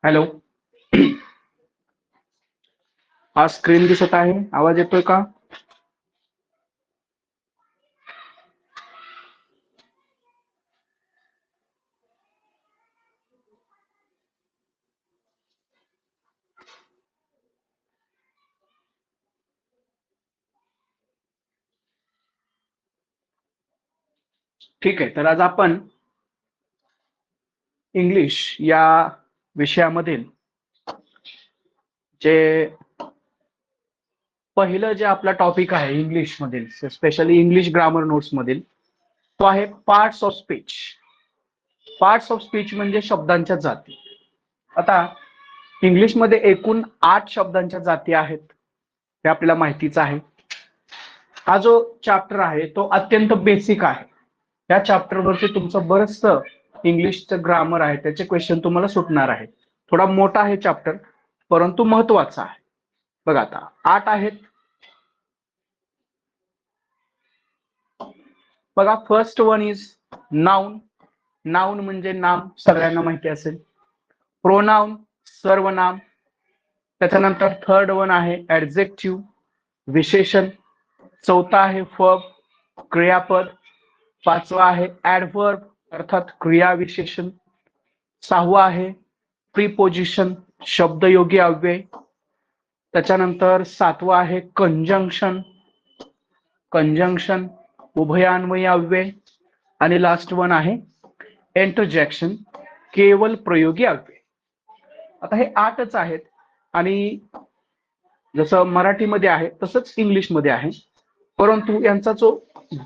Hello, हा screen दिसत आहे, आवाज येतोय का? ठीक आहे, तर आज आपण इंग्लिश या विषयामधील जे पहिलं जे आपला टॉपिक आहे इंग्लिश मधील, स्पेशली इंग्लिश ग्रामर नोट्स मधील, तो आहे parts of speech. Parts of speech म्हणजे शब्दांच्या जाती. आता इंग्लिशमध्ये एकूण 8 शब्दांच्या जाती आहेत, हे आपल्याला माहितीच आहे. हा जो चॅप्टर आहे तो अत्यंत बेसिक आहे. या चॅप्टरवरती तुमचं बरंचसं इंग्लिशचं ग्रामर आहे, त्याचे क्वेश्चन तुम्हाला सुटणार आहेत. थोडा मोठा आहे चॅप्टर, परंतु महत्वाचा आहे. बघा आता 8 आहेत. बघा, first one is noun. Noun म्हणजे नाम, सगळ्यांना माहिती असेल. प्रोनाउन सर्वनाम. त्याच्यानंतर थर्ड वन आहे ऍडजेक्टिव्ह, विशेषण. चौथा आहे वर्ब, क्रियापद. पाचवा आहे ऍडव्हर्ब अर्थात क्रिया विशेषण. सहावा आहे प्रीपोजिशन, शब्दयोगी अव्यय. त्याच्यानंतर सातवा आहे कंजंक्शन, कंजंक्शन उभयान्वयी अव्यय. आणि लास्ट वन आहे इंटरजेक्शन, केवल प्रयोगी अव्यय. आता हे 8च आहेत आणि जसं मराठीमध्ये आहे तसंच इंग्लिशमध्ये आहे, परंतु यांचा जो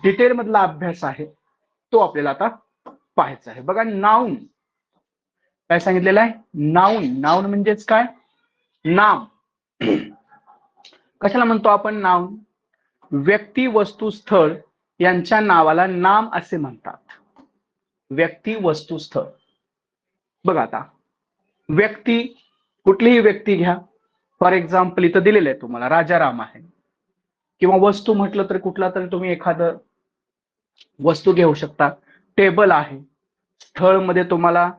डिटेल मधला अभ्यास आहे तो आपल्याला आता पाहायचा आहे. बघा, नाउन काय सांगितलेलं आहे? नाउन. नाउन म्हणजेच काय? नाम. कशाला म्हणतो आपण नाउन? व्यक्ती, वस्तू, स्थळ यांच्या नावाला नाम असे म्हणतात. व्यक्ती, वस्तू, स्थळ. बघा आता व्यक्ती, कुठलीही व्यक्ती घ्या. फॉर एक्झाम्पल इथं दिलेलं आहे तुम्हाला राजाराम आहे. किंवा वस्तू म्हटलं तर कुठला तरी तुम्ही एखादं वस्तू घेऊ शकता. टेबल आहे. स्थळ मध्ये तुम्हाला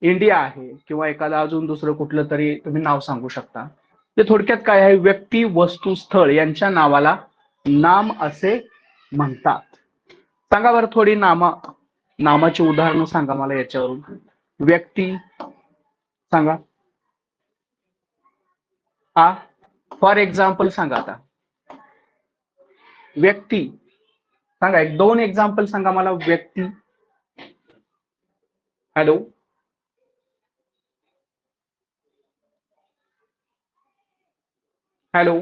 इंडिया आहे किंवा एखादं अजून दुसरं कुठलं तरी तुम्ही नाव सांगू शकता. ते थोडक्यात काय आहे? व्यक्ती, वस्तू, स्थळ यांच्या नावाला नाम असे म्हणतात. सांगा बरं थोडी नामाची उदाहरणं सांगा मला याच्यावरून. व्यक्ती सांगा. हा, फॉर एक्झाम्पल सांगा. आता व्यक्ती सांगा, 1-2 एक्झाम्पल सांगा मला. व्यक्ती. हॅलो, हॅलो,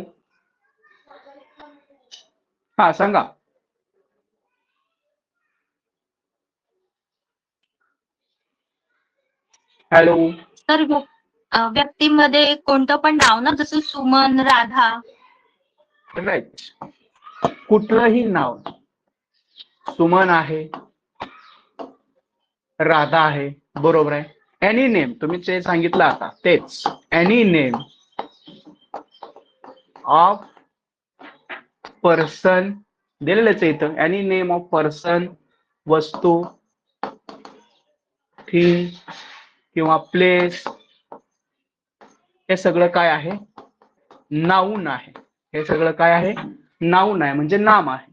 हा सांगा. हॅलो. तर व्यक्तीमध्ये कोणतं पण नाव ना, जसं सुमन, राधा. राईट. कुठलंही नाव. सुमन आहे, राधा आहे, बरोबर आहे. एनी नेम, तुम्ही जे सांगितलं आता तेच. एनी नेम ऑफ पर्सन दिलेलंच आहे इथं. एनी नेम ऑफ पर्सन, वस्तू, थिंग किंवा प्लेस, हे सगळं काय आहे? नाऊन आहे. हे सगळं काय आहे? नाऊन आहे, म्हणजे नाम आहे.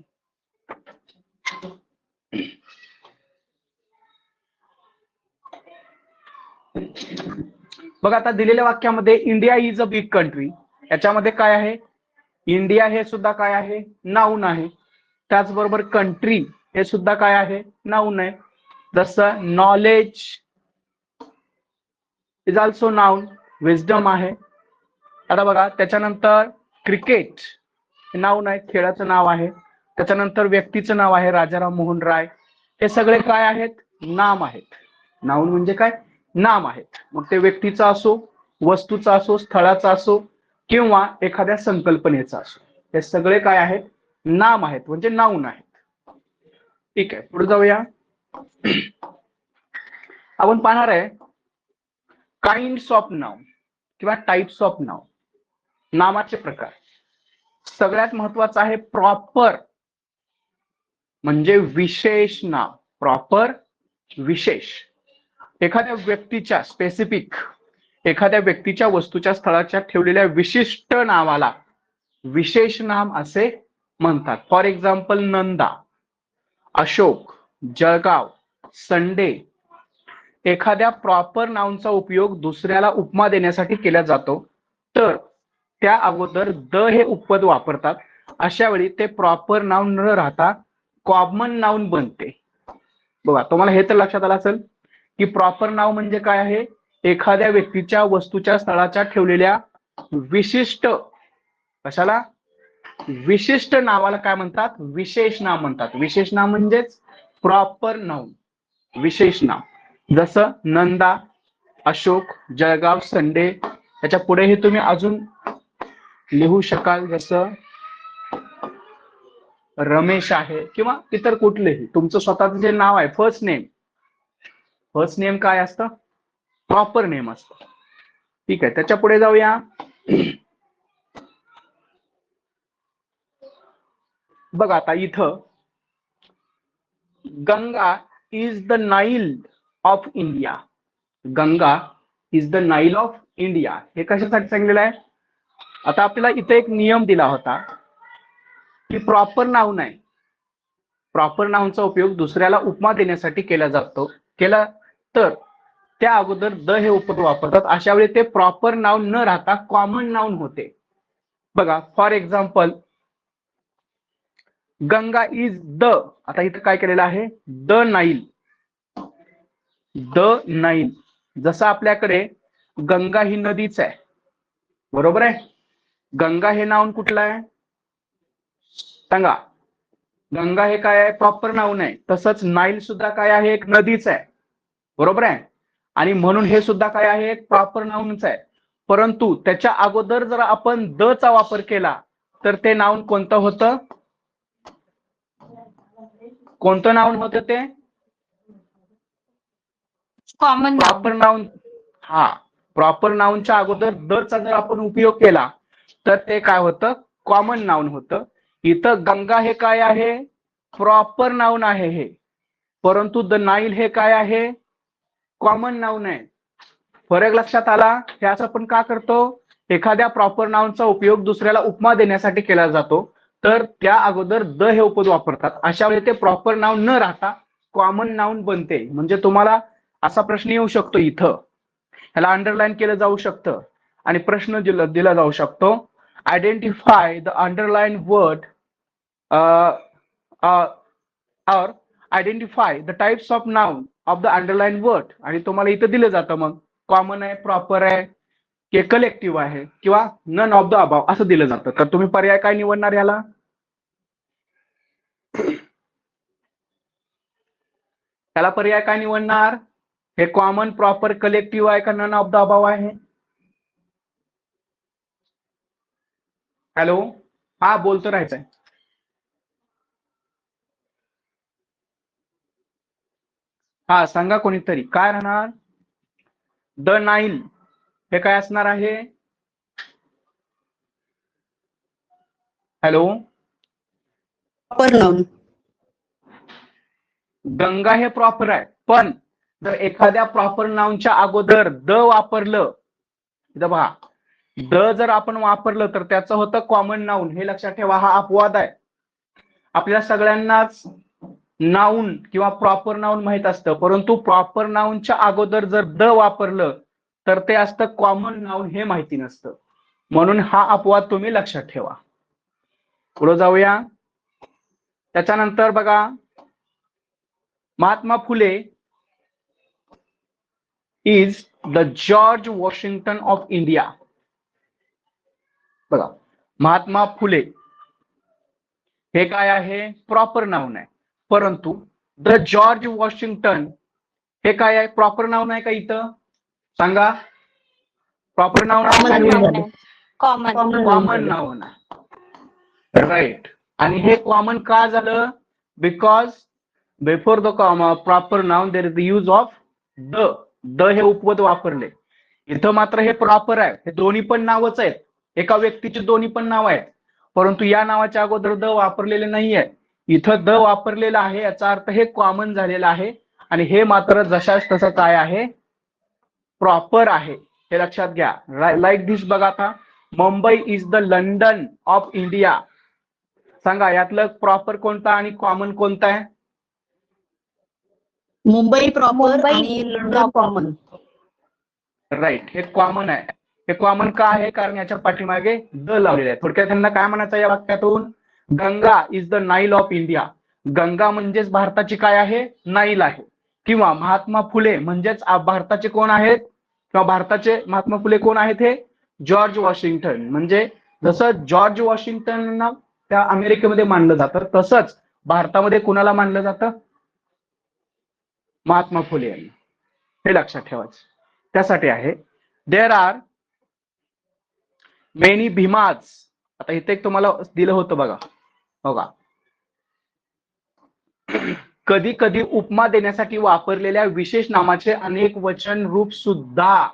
बघा आता दिलेल्या वाक्यामध्ये India is a big country, याच्यामध्ये काय आहे? इंडिया हे सुद्धा काय आहे? नाऊन आहे. त्याचबरोबर कंट्री हे सुद्धा काय आहे? नाऊन आहे. जसं knowledge is also noun, wisdom आहे. आता बघा त्याच्यानंतर क्रिकेट नाऊन आहे, खेळाचं नाव आहे. त्याच्यानंतर व्यक्तीचं नाव आहे राजाराम मोहन राय. हे सगळे काय आहेत? नाम आहेत. नाऊन म्हणजे काय? नाम आहेत. मग ते व्यक्तीचं असो, वस्तूचा असो, स्थळाचा असो किंवा एखाद्या संकल्पनेचा असो, हे सगळे काय आहेत? नाम आहेत, म्हणजे नाऊन आहेत. ठीक आहे, पुढे जाऊया. आपण पाहणार आहे काइंड्स ऑफ नाउन. किंवा टाइप्स ऑफ नाव, नामाचे प्रकार. सगळ्यात महत्वाचं आहे प्रॉपर म्हणजे विशेष नाव. प्रॉपर विशेष. एखाद्या व्यक्तीच्या स्पेसिफिक, एखाद्या व्यक्तीच्या वस्तूच्या स्थळाच्या ठेवलेल्या विशिष्ट नावाला विशेष नाम असे म्हणतात. For example Nanda, Ashok, Jalgaon, Sunday. एखाद्या प्रॉपर नाउनचा उपयोग दुसऱ्याला उपमा देण्यासाठी केला जातो, तर त्या अगोदर द हे उपपद वापरतात. अशा वेळी ते प्रॉपर नाउन न राहता कॉमन नाउन बनते. बघा, तुम्हाला हे तर लक्षात आलं असेल की प्रॉपर नाव म्हणजे काय आहे? एखाद्या व्यक्तीच्या वस्तूच्या स्थळाच्या ठेवलेल्या विशिष्ट, कशाला? विशिष्ट नावाला काय म्हणतात? विशेष नाम म्हणतात. विशेष नाम म्हणजेच प्रॉपर नाउन, विशेष नाम. जसं नंदा, अशोक, जळगाव, संडे. त्याच्या पुढेही तुम्ही अजून लिहू शकाल, जसं रमेश आहे किंवा इतर कुठलेही तुमचं स्वतःचं जे नाव आहे, फर्स्ट नेम. फर्स्ट नेम काय असतं? प्रॉपर नेम असतं. ठीक आहे, त्याच्या पुढे जाऊया. बघा आता इथं Ganga is the Nile of India. Ganga is the Nile of India हे कशासाठी सांगितलेलं आहे? आता आपल्याला इथे एक नियम दिला होता की प्रॉपर नाउन आहे, प्रॉपर नाउनचा उपयोग दुसऱ्याला उपमा देण्यासाठी केला जातो. केला तर त्या अगोदर द हे उपपद वापरतात. अशा वेळी ते प्रॉपर नाउन न राहता कॉमन नाउन होते. बघा, for example Ganga is the, आता इथं काय केलेलं आहे? The Nile. The Nile. जसं आपल्याकडे गंगा ही नदीच आहे, बरोबर आहे? गंगा हे नाउन कुठलं आहे सांगा? गंगा हे काय आहे? प्रॉपर नाउन आहे. तसंच नाईल सुद्धा काय आहे? एक नदीच आहे, बरोबर आहे? आणि म्हणून हे सुद्धा काय आहे? एक प्रॉपर नाउनच आहे. परंतु त्याच्या अगोदर जर आपण द चा वापर केला तर ते नाउन कोणतं होतं? कोणतं नाउन होतं ते? Common proper noun. हा, प्रॉपर नाउनच्या अगोदर द चा जर आपण उपयोग केला तर ते काय होतं? कॉमन नाउन होतं. इथं गंगा हे काय आहे? प्रॉपर नाउन आहे हे, परंतु द नाईल हे काय आहे? कॉमन नाउन आहे. फरक लक्षात आला? हे असं आपण का करतो? एखाद्या प्रॉपर नाउनचा उपयोग दुसऱ्याला उपमा देण्यासाठी केला जातो, तर त्या अगोदर द हे उपपद वापरतात. अशा वेळी ते प्रॉपर नाउन न राहता कॉमन नाउन बनते. म्हणजे तुम्हाला असा प्रश्न येऊ शकतो, इथं ह्याला अंडरलाईन केलं जाऊ शकतं आणि प्रश्न दिला जाऊ शकतो. आयडेंटिफाय द अंडरलाईन वर्ड और identify the types of noun of the underline word. आणि तुम्हाला इथं दिलं जातं मग कॉमन आहे, प्रॉपर आहे की कलेक्टिव्ह आहे किंवा नन ऑफ द अबाव असं दिलं जातं. तर तुम्ही पर्याय काय निवडणार याला? त्याला पर्याय काय निवडणार? हे कॉमन, प्रॉपर, कलेक्टिव्ह आहे का नन ऑफ द अबाव आहे? हॅलो, हा बोलतो राहायचंय. हा सांगा कोणीतरी, काय राहणार? द नाईल हे काय असणार आहे? Hello, proper noun. गंगा हे प्रॉपर आहे, पण जर एखाद्या प्रॉपर नाउनच्या अगोदर द वापरलं, इथं पहा, द जर आपण वापरलं तर त्याचं होतं कॉमन नाउन. हे लक्षात ठेवा, हा अपवाद आहे. आपल्या सगळ्यांनाच नाउन किंवा प्रॉपर नाउन माहित असतं, परंतु प्रॉपर नाउनच्या अगोदर जर द वापरलं तर ते असतं कॉमन नाउन, हे माहिती नसतं. म्हणून हा अपवाद तुम्ही लक्षात ठेवा. पुढे जाऊया. त्याच्यानंतर बघा, Mahatma Phule is the George Washington of India. बघा, महात्मा फुले हे काय आहे? प्रॉपर नाउन आहे. परंतु द जॉर्ज वॉशिंग्टन हे काय आहे? प्रॉपर नाउन आहे का? इथं सांगा, प्रॉपर नाउन आहे? कॉमन. कॉमन नाउन आहे, राईट. आणि हे कॉमन का झालं? Because before the proper noun there is the use of the. The हे उपपद वापरले. इथं मात्र हे प्रॉपर आहे, हे दोन्ही पण नावच आहेत, एका व्यक्तीची दोन्ही पण नाव आहेत, परंतु या नावाच्या अगोदर द वापरलेले नाहीये. इथं द वापरलेलं आहे, याचा अर्थ हे कॉमन झालेलं आहे आणि हे मात्र जशाच तसं काय आहे, प्रॉपर आहे, हे लक्षात घ्या. लाईक दिस बघा आता, Mumbai is the London of India. सांगा यातलं प्रॉपर कोणता आणि कॉमन कोणता आहे? मुंबई प्रॉपर मुंबई आणि लंडन proper. कॉमन. राईट, हे कॉमन आहे. हे कॉमन का आहे? कारण याच्या पाठीमागे द लावलेले आहे. थोडक्यात त्यांना काय म्हणायचं या वाक्यातून? Ganga is the Nile of India. Ganga म्हणजेच भारताची काय आहे? नाईल आहे. किंवा महात्मा फुले म्हणजेच भारताचे कोण आहेत? किंवा भारताचे महात्मा फुले कोण आहेत? हे जॉर्ज वॉशिंग्टन. म्हणजे जसं जॉर्ज वॉशिंग्टनना त्या अमेरिकेमध्ये मानलं जातं, तसंच भारतामध्ये कुणाला मानलं जातं? महात्मा फुले यांना. हे लक्षात ठेवायचं, त्यासाठी आहे. There are many Bhimas. आता इथे एक तुम्हाला दिलं होतं बघा, बघा, कधी कधी उपमा देण्यासाठी वापरलेल्या विशेष नामाचे अनेक वचन रूप सुद्धा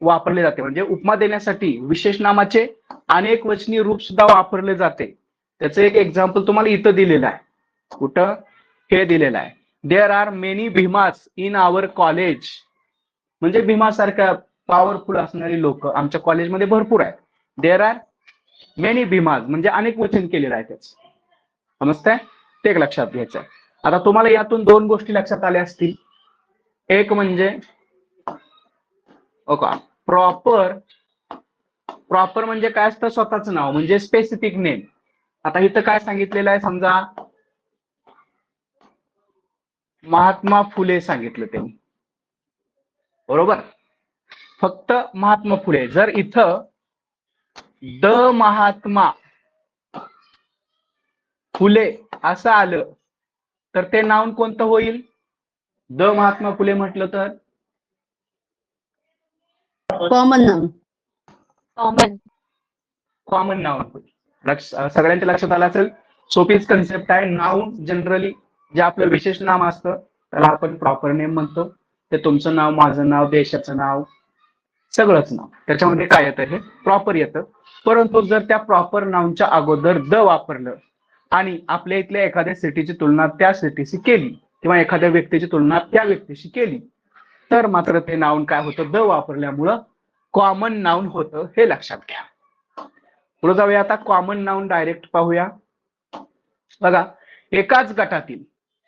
वापरले जाते. म्हणजे उपमा देण्यासाठी विशेष नामाचे अनेक वचनी रूप सुद्धा वापरले जाते. त्याचं एक एक्झाम्पल तुम्हाला इथं दिलेलं आहे. कुठं? हे दिलेलं आहे. There are many Bhimas in our college. म्हणजे भीमासारख्या पॉवरफुल असणारी लोक आमच्या कॉलेजमध्ये भरपूर आहेत. देर आर मेनी भीमाज म्हणजे अनेक वचन केलेलं आहे त्याच. समजतंय? ते एक लक्षात घ्यायचं. आता तुम्हाला यातून दोन गोष्टी लक्षात आल्या असतील. एक म्हणजे ओका, प्रॉपर. प्रॉपर म्हणजे काय असतं? स्वतःचं नाव, म्हणजे स्पेसिफिक नेम. आता इथं काय सांगितलेलं आहे? समजा महात्मा फुले सांगितलं त्यांनी, बरोबर? फक्त महात्मा फुले. जर इथं द महात्मा फुले असं आलं तर ते नाउन कोणतं होईल? द महात्मा फुले म्हटलं तर common noun. Common. Common noun होईल. सगळ्यांच्या लक्षात आलं असेल. सोपीच कन्सेप्ट आहे. नाउन जनरली जे आपलं विशेष नाम असतं त्याला आपण प्रॉपर नेम म्हणतो. ते तुमचं नाव, माझं नाव, देशाचं नाव, सगळंच नाव, त्याच्यामध्ये काय येतं? हे प्रॉपर येतं. परंतु जर त्या प्रॉपर नाउनच्या अगोदर द वापरलं आणि आपल्या इथल्या एखाद्या सिटीची तुलना त्या सिटीशी केली किंवा एखाद्या व्यक्तीची तुलना त्या व्यक्तीशी केली तर मात्र ते नाउन काय होतं? द वापरल्यामुळं कॉमन नाउन होतं. हे लक्षात घ्या. पुढे जाऊया. आता कॉमन नाउन डायरेक्ट पाहूया. बघा, एकाच गटातील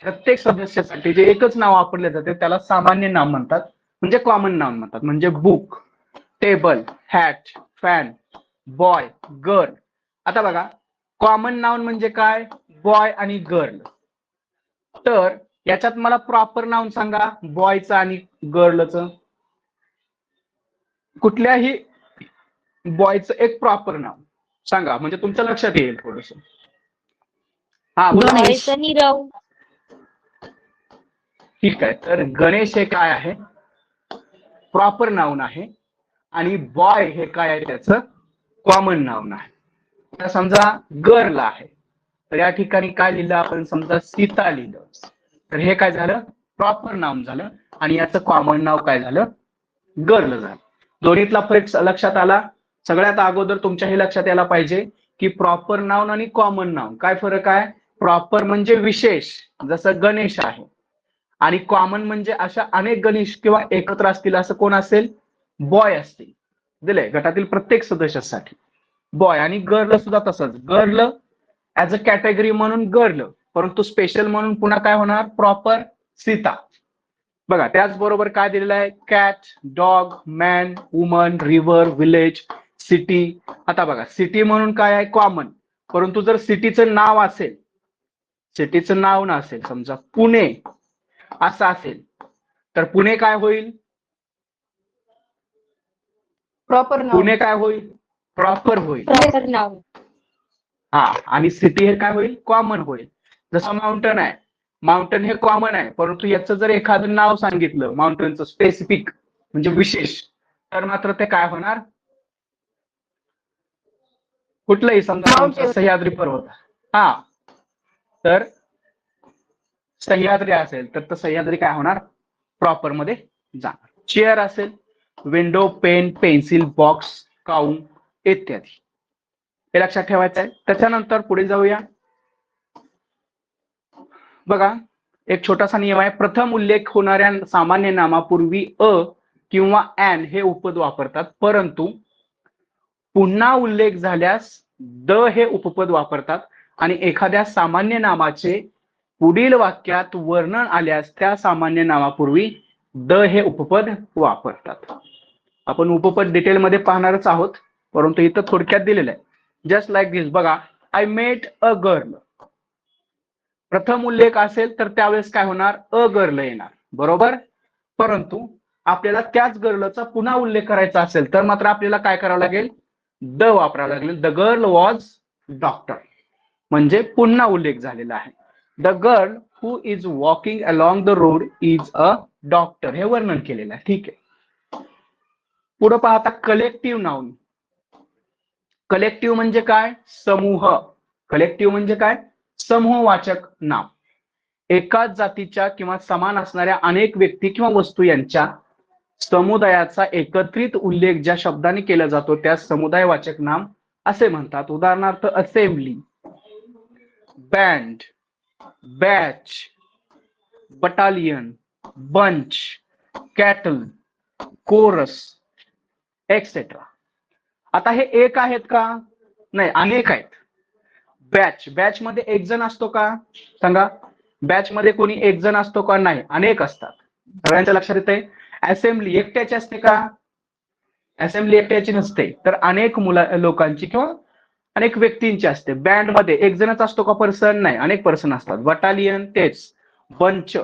प्रत्येक सदस्यासाठी जे एकच नाव वापरले जाते त्याला सामान्य नाम म्हणतात, म्हणजे कॉमन नाउन म्हणतात. म्हणजे book, table, hat, fan, boy, girl. आता बघा, कॉमन नाउन म्हणजे काय? बॉय आणि गर्ल. तर याच्यात मला प्रॉपर नाउन सांगा बॉयचं आणि गर्लचं. कुठल्याही बॉयचं एक प्रॉपर नाव सांगा, म्हणजे तुमच्या लक्षात येईल थोडस. हा बोला. गणेश. बॉयचं नीरव. ठीक आहे. तर गणेश हे काय आहे? प्रॉपर नाउन आहे. आणि बॉय हे काय आहे? त्याचं कॉमन नाउन आहे. आता समजा गर्ल आहे, तर या ठिकाणी काय लिहिलं आपण? समजा सीता लिहिलं, तर हे काय झालं? प्रॉपर नाउन झालं. आणि याचं कॉमन नाव काय झालं? गर्ल झालं. दोन्हीतला फरक लक्षात आला? सगळ्यात अगोदर तुमच्या हे लक्षात यायला पाहिजे की प्रॉपर नाउन आणि कॉमन नाउन काय फरक आहे? प्रॉपर म्हणजे विशेष, जसं गणेश आहे, आणि कॉमन म्हणजे अशा अनेक गणेश किंवा एकत्र असतील असं कोण असेल? बॉय असतील. दिले गटातील प्रत्येक सदस्यासाठी बॉय. आणि गर्ल सुद्धा तसंच. गर्ल ऍज अ कॅटेगरी म्हणून गर्ल, परंतु स्पेशल म्हणून पुन्हा काय होणार? प्रॉपर सीता. बघा, त्याचबरोबर काय दिलेलं आहे? Cat, dog, man, woman, river, village, city. आता बघा, सिटी म्हणून काय आहे? कॉमन. परंतु जर सिटीचं नाव असेल, सिटीचं नाव नसेल, समजा पुणे असं असेल, तर पुणे काय होईल? Proper noun. पुणे काय होईल? प्रॉपर होईल. प्रॉपर नाव. हा, आणि सिटी हे काय होईल? कॉमन होईल. जसं माउंटन आहे, माउंटन हे कॉमन आहे, परंतु याचं जर एखादं नाव सांगितलं माउंटनचं स्पेसिफिक म्हणजे विशेष, तर मात्र ते काय होणार? कुठलंही समजा सह्याद्री पर्वत, हा, तर सह्याद्री असेल तर सह्याद्री काय होणार? प्रॉपर मध्ये जाणार. चेअर असेल window, pen, pencil, box, count इत्यादी. हे लक्षात ठेवायचं आहे. त्याच्यानंतर पुढे जाऊया. बघा, एक छोटासा नियम आहे. प्रथम उल्लेख होणाऱ्या सामान्य नामापूर्वी अ किंवा ॲन हे उपपद वापरतात, परंतु पुन्हा उल्लेख झाल्यास द हे उपपद वापरतात आणि एखाद्या सामान्य नामाचे पुढील वाक्यात वर्णन आल्यास त्या सामान्य नामापूर्वी द हे उपपद वापरतात. आपण उपपद डिटेलमध्ये पाहणारच आहोत, परंतु इथं थोडक्यात दिलेलं आहे. जस्ट लाईक दिस. बघा, आय मेट अ गर्ल. प्रथम उल्लेख असेल तर त्यावेळेस काय होणार? अ गर्ल येणार, बरोबर. परंतु आपल्याला त्याच गर्लचा पुन्हा उल्लेख करायचा असेल तर मात्र आपल्याला काय करावं लागेल? द वापरावं लागेल. द गर्ल वॉज डॉक्टर, म्हणजे पुन्हा उल्लेख झालेला आहे. The girl who is walking along the road is a doctor, हे वर्णन केलेलं आहे. ठीक आहे. पुढे पाहता कलेक्टिव्ह नाउन. कलेक्टिव्ह म्हणजे काय? समूह. कलेक्टिव्ह म्हणजे काय? समूहवाचक नाम. एकाच जातीच्या किंवा समान असणाऱ्या अनेक व्यक्ती किंवा वस्तू यांच्या समुदायाचा एकत्रित उल्लेख ज्या शब्दाने केला जातो त्या समुदायवाचक नाम असे म्हणतात. उदाहरणार्थ assembly, band, batch, battalion, bunch, cattle, chorus etcetera. आता हे एक आहेत का? नाही, अनेक आहेत. बॅच, बॅच मध्ये एक जण असतो का? सांगा. बॅच मध्ये कोणी एक जण असतो का? नाही, अनेक असतात. सगळ्यांच्या लक्षात येते. असेंब्ली एकट्याची असते का? असेंब्ली एकट्याची नसते, तर अनेक लोकांची किंवा अनेक व्यक्तींची असते. बँड मध्ये एक जणच असतो का पर्सन? नाही, अनेक पर्सन असतात. बटालियन तेच, बंच,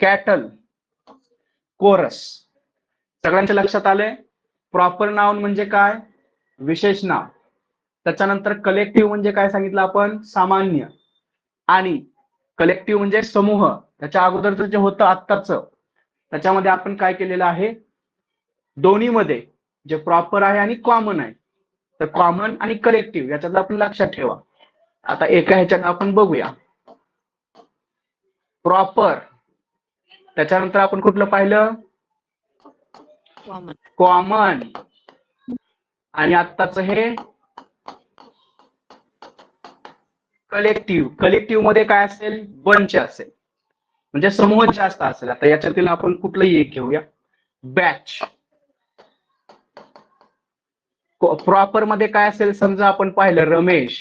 कॅटल, कोरस. सगळ्यांच्या लक्षात आलंय. प्रॉपर नाउन म्हणजे काय? विशेष नाव. त्याच्यानंतर कलेक्टिव्ह म्हणजे काय सांगितलं आपण? सामान्य. आणि कलेक्टिव्ह म्हणजे समूह. त्याच्या अगोदरचं जे होतं आत्ताच, त्याच्यामध्ये आपण काय केलेलं आहे? दोन्हीमध्ये जे प्रॉपर आहे आणि कॉमन आहे, तर कॉमन आणि कलेक्टिव्ह याच्यात आपण लक्षात ठेवा. आता एका ह्याच्यात आपण बघूया. प्रॉपर, त्याच्यानंतर आपण कुठलं पाहिलं? कॉमन. आणि आत्ताच हे कलेक्टिव्ह. कलेक्टिव्ह मध्ये काय असेल? बंच असेल, म्हणजे समूह जास्त असेल. आता याच्यातील आपण कुठलंही एक घेऊया. बॅच. प्रॉपर मध्ये काय असेल? समजा आपण पाहिलं रमेश,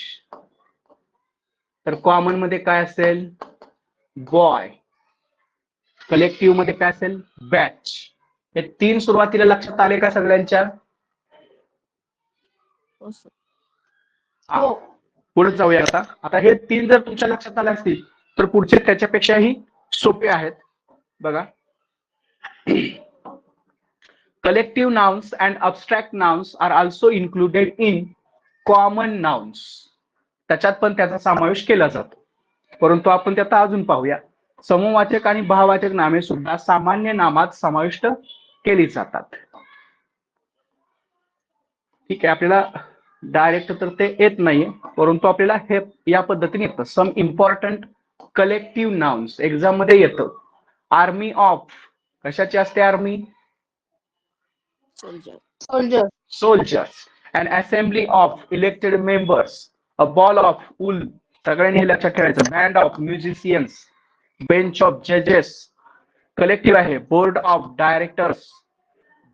तर कॉमन मध्ये काय असेल? बॉय. कलेक्टिव्ह मध्ये काय असेल? बॅच. हे तीन सुरुवातीला लक्षात आले का सगळ्यांच्या? हो. पुढे जाऊया. आता हे तीन जर तुमच्या लक्षात आले असतील तर पुढचे त्याच्यापेक्षाही सोपे आहेत. बघा, collective nouns and abstract nouns are also included in common nouns. त्याच्यात पण त्याचा समावेश केला जातो, परंतु आपण त्यात अजून पाहूया. समूहवाचक आणि भाववाचक नामे सुद्धा सामान्य नामात समाविष्ट केली जातात. ठीक आहे. आपल्याला डायरेक्ट तर ते येत नाहीये, परंतु आपल्याला हे या पद्धतीने येतं. Some important collective nouns exam मध्ये येतं. आर्मी ऑफ, कशाची असते army? Soldier. Soldiers. An assembly of elected members. A ball of wool. सगळ्यांनी हे लक्षात ठेवायचं. Band of musicians. Bench of जजेस. कलेक्टिव्ह आहे. Board of directors.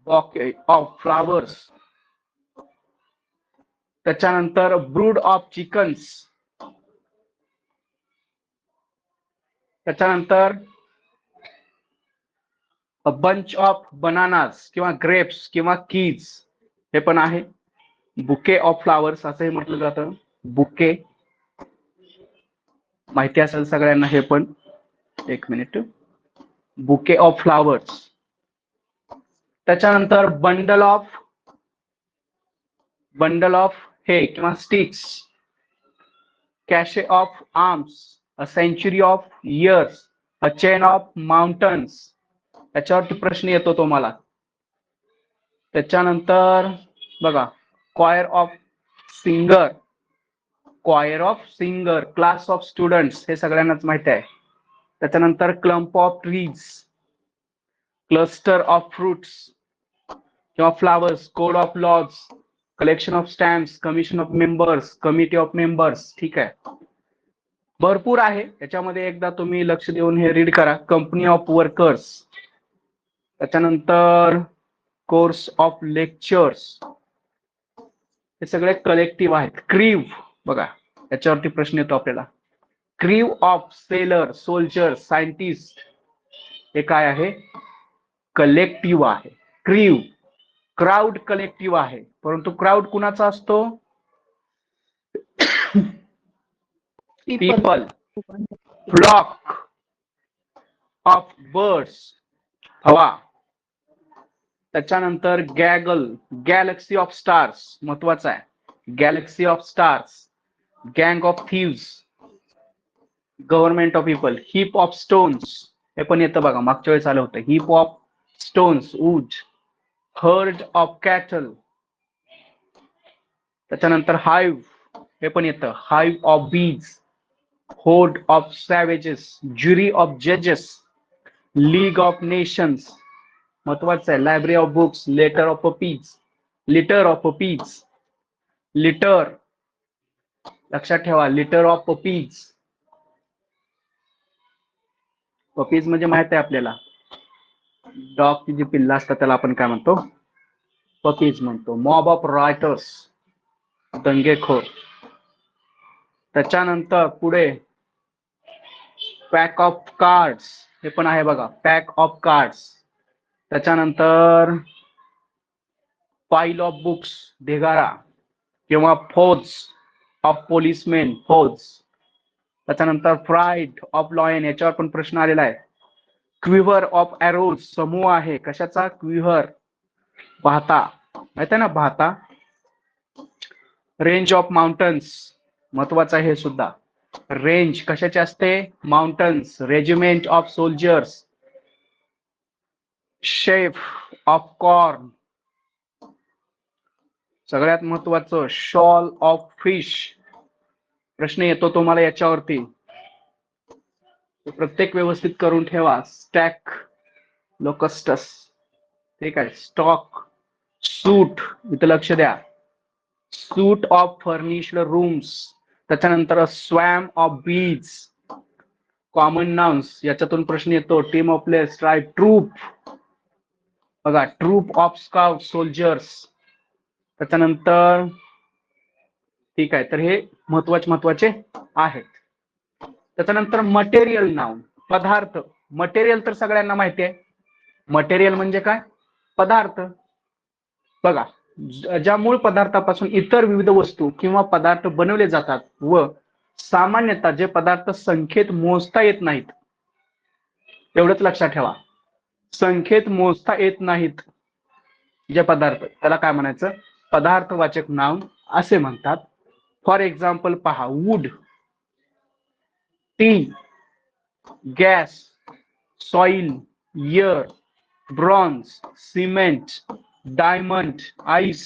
Bouquet of flowers. त्याच्यानंतर ब्रूड ऑफ चिकन्स. त्याच्यानंतर अ बंच ऑफ बनानास किंवा grapes किंवा कीज, हे पण आहे. बुके ऑफ फ्लावर्स असंही म्हटलं जातं. बुके माहिती असेल सगळ्यांना हे पण. एक मिनिट. Bouquet of flowers. त्याच्यानंतर बंडल ऑफ हे किंवा sticks. Cache of arms. A century of years. A chain of mountains. त्याच्यावरती प्रश्न येतो तुम्हाला. त्याच्यानंतर बघा, choir of singer. Choir of singer. Class of students, हे सगळ्यांनाच माहिती आहे. त्याच्यानंतर clump of trees. Cluster of fruits. किंवा flowers, code of laws, collection of stamps, commission of members, committee of members. ठीक आहे, भरपूर आहे याच्यामध्ये. एकदा तुम्ही लक्ष देऊन हे रीड करा. कंपनी ऑफ वर्कर्स, त्याच्यानंतर कोर्स ऑफ लेक्चर्स, हे सगळे कलेक्टिव्ह आहेत. क्रीव बघा, याच्यावरती प्रश्न येतो आपल्याला. Crew of seller, soldier, scientist, हे काय आहे? कलेक्टिव्ह आहे. क्रीव, क्राऊड कलेक्टिव्ह आहे, परंतु क्राऊड कुणाचा असतो? पीपल. फ्लॉक ऑफ बर्ड्स, हवा. त्याच्यानंतर गॅगल, गॅलेक्सी ऑफ स्टार्स, महत्वाचा आहे. Galaxy of stars. गँग of thieves, government of people. Heap of stones, हे पण येतं बघा, मागच्या वेळेस आलं होतं. Heap of stones, wood. Herd of cattle. त्याच्यानंतर हाईव्ह, हे पण येतं. Hive of bees. Horde of savages. Jury of जजेस. लीग ऑफ नेशन्स, महत्वाचं आहे. Library of books. Letter of peas. Litter of peas. Litter, लक्षात ठेवा, लिटर ऑफ पपीज. पपीज म्हणजे माहित आहे आपल्याला, डॉगची जी पिल्ला असतात त्याला आपण काय म्हणतो? पपीज म्हणतो. मॉब ऑफ रायटर्स, दंगेखोर. त्याच्यानंतर पुढे पॅक ऑफ कार्ड्स, हे पण आहे बघा, पॅक ऑफ कार्ड्स. त्याच्यानंतर पाईल ऑफ बुक्स, ढिगारा किंवा फौज ऑफ पोलिसमेन, फौज. त्याच्यानंतर फ्राईट ऑफ लॉयन, याच्यावर पण प्रश्न आलेला आहे. क्विव्हर ऑफ एरोज, समूह आहे कशाचा? क्विव्हर, भाता, माहित आहे ना भाता. रेंज ऑफ माउंटन्स, महत्वाचं आहे हे सुद्धा. रेंज कशाचे असते? Mountains. Regiment of soldiers. Chef of corn. सगळ्यात महत्वाचं शॉल ऑफ फिश. प्रश्न येतो तुम्हाला याच्यावरती, प्रत्येक व्यवस्थित करून ठेवा. स्टॅक लोकस्टस, ठीक आहे. स्टॉक, सूट, इथं लक्ष द्या. Suit of furnished rooms. त्याच्यानंतर swarm of bees. Common nouns, याच्यातून प्रश्न येतो. Team of place, tribe, troop बघा, ट्रूप ऑफ स्काउट, सोल्जर्स. त्याच्यानंतर ठीक आहे, तर हे महत्वाचे आहेत. त्याच्यानंतर मटेरियल नाउन, पदार्थ. मटेरियल तर सगळ्यांना माहिती आहे. मटेरियल म्हणजे काय? पदार्थ. बघा, ज्या मूळ पदार्थापासून इतर विविध वस्तू किंवा पदार्थ बनवले जातात व सामान्यतः जे पदार्थ संख्येत मोजता येत नाहीत, एवढंच लक्षात ठेवा. संख्येत मोजता येत नाहीत जे पदार्थ, त्याला काय म्हणायचं? पदार्थवाचक नाउन असे म्हणतात. फॉर एक्झाम्पल पहा, wood, tea, gas, soil, air, bronze, cement, diamond, ice,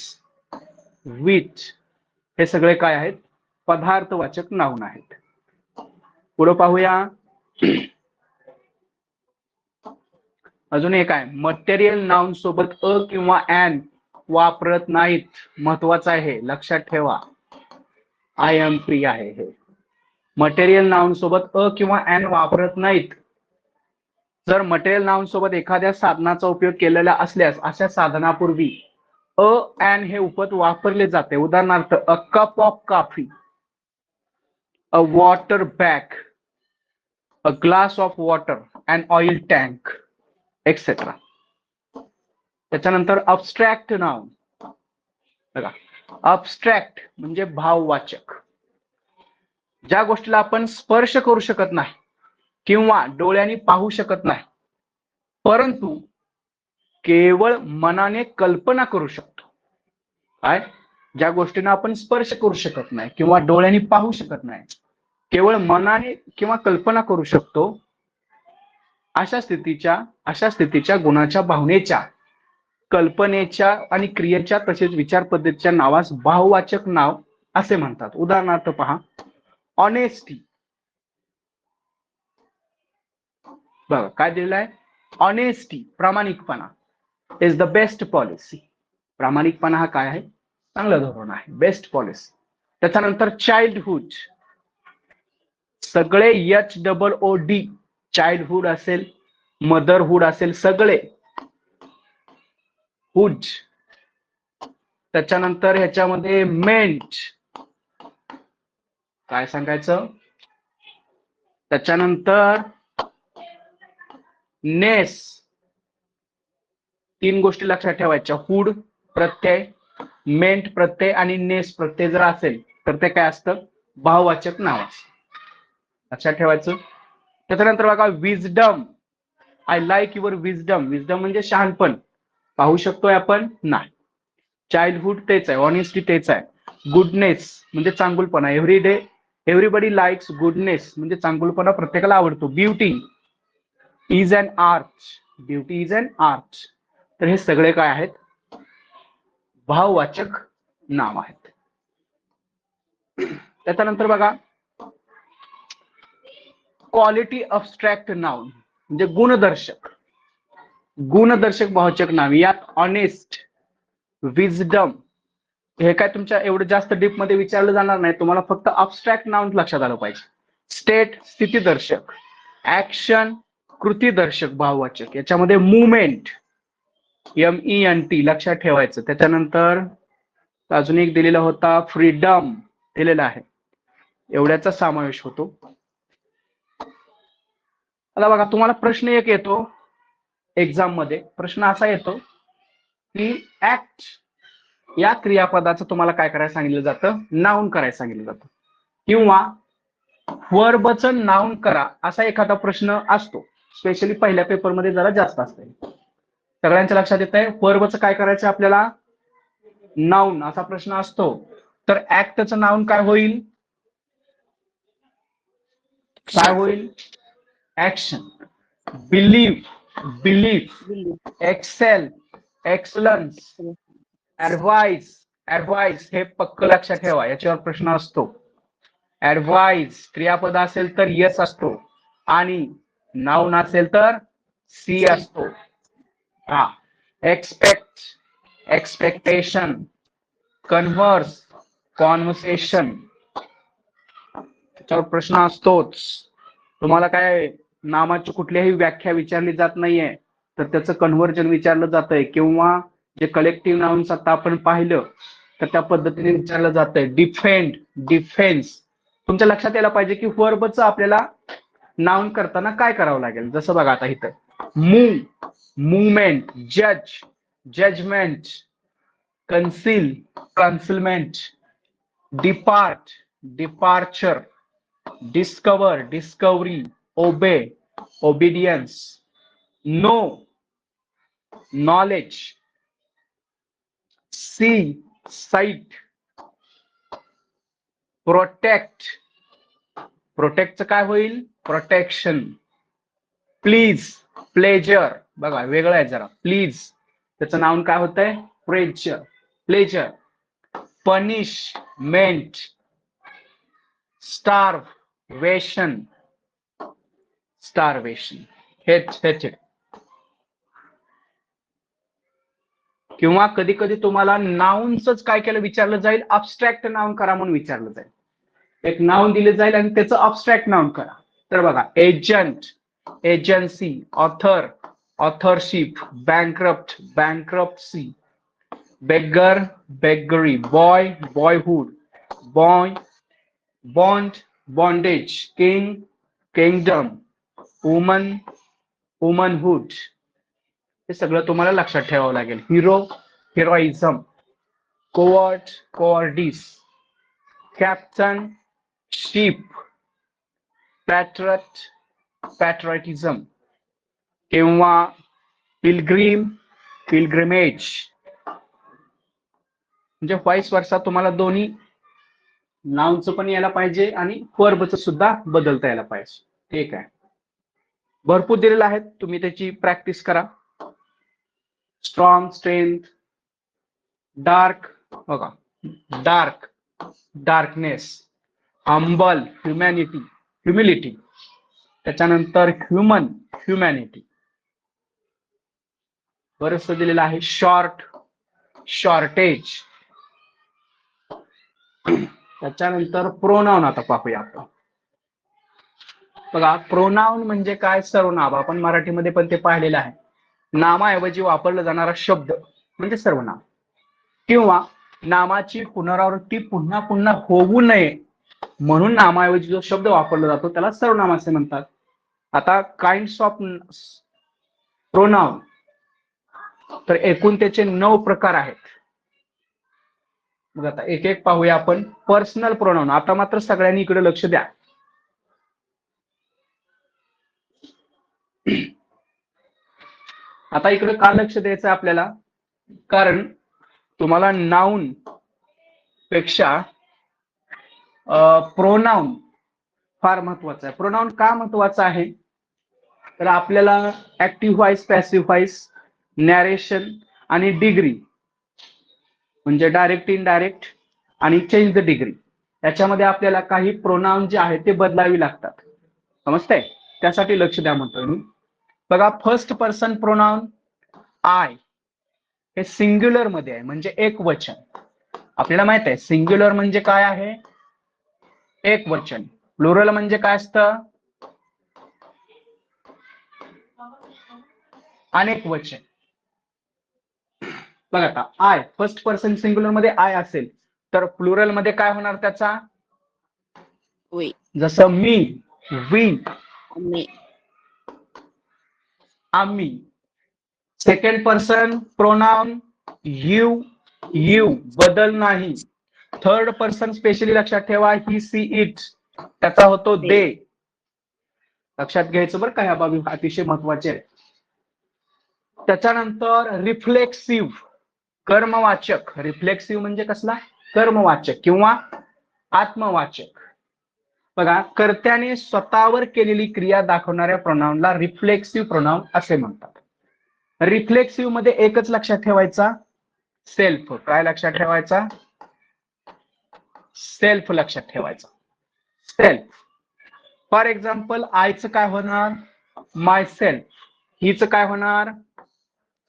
wheat, हे सगळे काय आहेत? पदार्थवाचक नाउन आहेत. पुढे पाहूया. अजून एक आहे, मटेरियल नाउन सोबत अ किंवा ॲन वापरत नाहीत. महत्वाचं आहे, लक्षात ठेवा. आय एम फ्री आहे हे. मटेरियल नाउन सोबत अ किंवा ॲन वापरत नाहीत. जर मटेरियल नाउन सोबत एखाद्या साधनाचा उपयोग केलेला असल्यास अशा साधनापूर्वी अ ॲन हे उपद वापरले जाते. उदाहरणार्थ, a cup of coffee, a water bag, a glass of water, and oil tank, etcetera. त्याच्यानंतर अबस्ट्रॅक्ट नाउन बघा, अबस्ट्रॅक्ट म्हणजे भाववाचक. ज्या गोष्टीला आपण स्पर्श करू शकत नाही किंवा डोळ्यांनी पाहू शकत नाही, परंतु केवळ मनाने कल्पना करू शकतो. काय? ज्या गोष्टींना आपण स्पर्श करू शकत नाही किंवा डोळ्यांनी पाहू शकत नाही, केवळ मनाने किंवा कल्पना करू शकतो, अशा स्थितीच्या गुणाच्या, भावनेच्या, कल्पनेच्या आणि क्रियेच्या तसेच विचार पद्धतीच्या नावास भाववाचक नाव असे म्हणतात. उदाहरणार्थ पहा, ऑनेस्टी. बघा काय दिलेलं आहे? ऑनेस्टी, प्रामाणिकपणा, इज द बेस्ट पॉलिसी. प्रामाणिकपणा हा काय आहे? चांगलं धोरण आहे, बेस्ट पॉलिसी. त्याच्यानंतर चाइल्डहुड, सगळे HOOD, चाइल्डहुड असेल, मदरहुड असेल, सगळे हुड. त्याच्यानंतर ह्याच्यामध्ये मेंट, काय सांगायचं? त्याच्यानंतर नेस, 3 गोष्टी लक्षात ठेवायच्या. हुड प्रत्यय, मेंट प्रत्यय आणि नेस प्रत्यय जर असेल तर ते काय असतं? भाववाचक नाव असतं. लक्षात ठेवायचं. त्याच्यानंतर बघा wisdom, I like your wisdom. Wisdom म्हणजे शहाणपण. पाहू शकतोय आपण? नाही. चाइल्डहुड तेच आहे, ऑनेस्टी तेच आहे. गुडनेस म्हणजे चांगुलपणा. एव्हरीबडी लाईक्स गुडनेस म्हणजे चांगुलपणा प्रत्येकाला आवडतो. Beauty is an art, beauty is an art. तर हे सगळे काय आहेत? भाववाचक नाम आहेत. त्याच्यानंतर बघा क्वालिटी अब्स्ट्रॅक्ट नाउन म्हणजे गुणदर्शक. गुणदर्शक भाववाचक नाम. यात ऑनेस्ट, विजडम हे काय तुमच्या एवढं जास्त डीप मध्ये विचारलं जाणार नाही. तुम्हाला फक्त अब्स्ट्रॅक्ट नाउन लक्षात आलं पाहिजे. स्टेट स्थितीदर्शक, ऍक्शन कृतीदर्शक भाववाचक. याच्यामध्ये मुवमेंट MENT लक्षात ठेवायचं. त्याच्यानंतर अजून एक दिलेला होता फ्रीडम दिलेला आहे. एवढ्याचा समावेश होतो. आता बघा तुम्हाला प्रश्न एक येतो एक्झाम मध्ये. प्रश्न असा येतो की ऍक्ट या क्रियापदाचं तुम्हाला काय करायला सांगितलं जातं? नाउन करायला सांगितलं जातं. किंवा वर्बचं नाउन करा असा एखादा प्रश्न असतो. स्पेशली पहिल्या पेपरमध्ये जरा जास्त असते. सगळ्यांच्या लक्षात येत आहे? वर्बचं काय करायचं आपल्याला? नाउन असा प्रश्न असतो. तर ऍक्टचं नाउन काय होईल? काय होईल? Action. Believe, excel, excellence, advice हे पक्क लक्षात ठेवा. याच्यावर प्रश्न असतो. ऍडवाइस क्रियापद असेल तर येस असतो आणि नाउन असेल तर सी असतो. हा. एक्सपेक्ट, एक्सपेक्टेशन, कन्व्हर्स, कॉन्व्हर्सेशन त्याच्यावर प्रश्न असतोच. तुम्हाला काय नामाची कुठलीही व्याख्या विचारली जात नाहीये तर त्याचं कन्व्हर्जन विचारलं जातंय. किंवा जे कलेक्टिव्ह नाउन्स आता आपण पाहिलं तर त्या पद्धतीने विचारलं जातंय. Defend, defence. तुमच्या लक्षात यायला पाहिजे की वर्बचं आपल्याला नाउन करताना काय करावं लागेल. जसं बघा आता इथं मूव, मूवमेंट, जज, judgement, conceal, concealment, depart, departure, discover, discovery, obey, obedience, know, knowledge, see, sight, protect, प्रोटेक्टचं काय होईल? प्रोटेक्शन. प्लीज, प्लेजर, बघा वेगळं आहे जरा. प्लीज त्याचं नाउन काय होतंय? Pleasure, pleasure. Punishment, starvation, starvation. हेच. किंवा कधी कधी तुम्हाला नाउनच काय केलं विचारलं जाईल? अब्स्ट्रॅक्ट नाउन करा म्हणून विचारलं जाईल. एक नाउन दिले जाईल आणि त्याचं अब्स्ट्रॅक्ट नाउन करा. तर बघा agent, agency, author, authorship, bankrupt, bankruptcy, beggar, beggary, boy, boyhood, boy, bond, bondage, king, kingdom, woman, womanhood. हे सगळं तुम्हाला लक्षात ठेवावं लागेल. Hero, heroism, coward, cowardice, captain, ship, patriot, patriotism किंवा पिलग्रीम, पिलग्रिमेज. म्हणजे व्हाईस वर्सा तुम्हाला दोन्ही नाउनचं पण यायला पाहिजे आणि वर्बचं सुद्धा बदलता यायला पाहिजे. ठीक आहे. भरपूर दिलेलं आहेत, तुम्ही त्याची प्रॅक्टिस करा. स्ट्रॉंग, स्ट्रेंथ, डार्क, बघा dark, darkness, humble, humanity, humility. त्याच्यानंतर ह्युमन, ह्युमॅनिटी. बरंच दिलेलं आहे. Short, shortage. त्याच्यानंतर प्रोनाउन आता पाहूया आपण. बघा, प्रोनाउन म्हणजे काय? सर्वनाम. आपण मराठीमध्ये पण ते पाहिलेलं आहे. नामाऐवजी वापरला जाणारा शब्द म्हणजे सर्वनाम, किंवा नामाची पुनरावृत्ती पुन्हा पुन्हा होऊ नये म्हणून नामाऐवजी जो शब्द वापरला जातो त्याला सर्वनाम असे म्हणतात. आता काइंड्स ऑफ प्रोनाउन, तर एकूण त्याचे 9 प्रकार आहेत. मग आता एक एक पाहूया आपण. Personal pronoun. आता मात्र सगळ्यांनी इकडे लक्ष द्या. आता इकडे का लक्ष द्यायचं आपल्याला? कारण तुम्हाला नाउन पेक्षा प्रोनाउन फार महत्वाचा आहे. प्रोनाउन का महत्वाचा आहे? तर आपल्याला active voice, passive voice, narration आणि डिग्री म्हणजे डायरेक्ट, इनडायरेक्ट आणि चेंज द डिग्री, याच्यामध्ये आपल्याला काही प्रोनाउन जे आहेत ते बदलावी लागतात. समजतंय? त्यासाठी लक्ष द्या म्हणतोय मी. बघा, फर्स्ट पर्सन प्रोनाउन आय हे सिंग्युलर मध्ये आहे, म्हणजे एक वचन. आपल्याला माहित आहे सिंग्युलर म्हणजे काय आहे? एक वचन. प्लुरल म्हणजे काय असतं? अनेक वचन. बघा आता, आय फर्स्ट पर्सन सिंग्युलर मध्ये आय असेल तर प्लुरल मध्ये काय होणार त्याचा? वी. जसं मी, वी, आम्ही. आम्ही. Second person pronoun you, you बदल नाही. थर्ड पर्सन स्पेशली लक्षात ठेवा, ही, सी, इट, त्याचा होतो दे. लक्षात घ्यायचं बरं का, ह्या बाबी अतिशय महत्वाचे आहेत. त्याच्यानंतर रिफ्लेक्सिव्ह कर्मवाचक. रिफ्लेक्सिव्ह म्हणजे कसला? कर्मवाचक किंवा आत्मवाचक. बघा, कर्त्याने स्वतःवर केलेली क्रिया दाखवणाऱ्या प्रोनाउनला रिफ्लेक्सिव्ह प्रोनाउन असे म्हणतात. रिफ्लेक्सिव्ह मध्ये एकच लक्षात ठेवायचा, सेल्फ. काय लक्षात ठेवायचा? सेल्फ लक्षात ठेवायचा. सेल्फ. फॉर एक्झाम्पल, आयचं काय होणार? माय सेल्फ. हिचं काय होणार?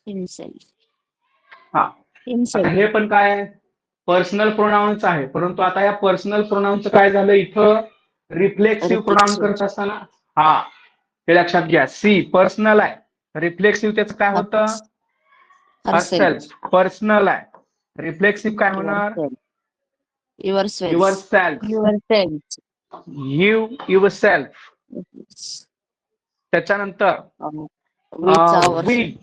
हिमसेल्फ. हा. आता हिमसेल्फ. हे पण काय? पर्सनल प्रोनाउनच आहे, परंतु आता या पर्सनल प्रोनाउनचं काय झालं इथं? रिफ्लेक्सिव्ह प्रोनाउन करत असताना हा हे लक्षात घ्या. सी पर्सनल आहे, रिफ्लेक्सिव्ह त्याचं काय होतं? हरसेल्फ. पर्सनल आहे, रिफ्लेक्सिव्ह काय होणार? Your your self. Your self. You, your self. त्याच्यानंतर वी,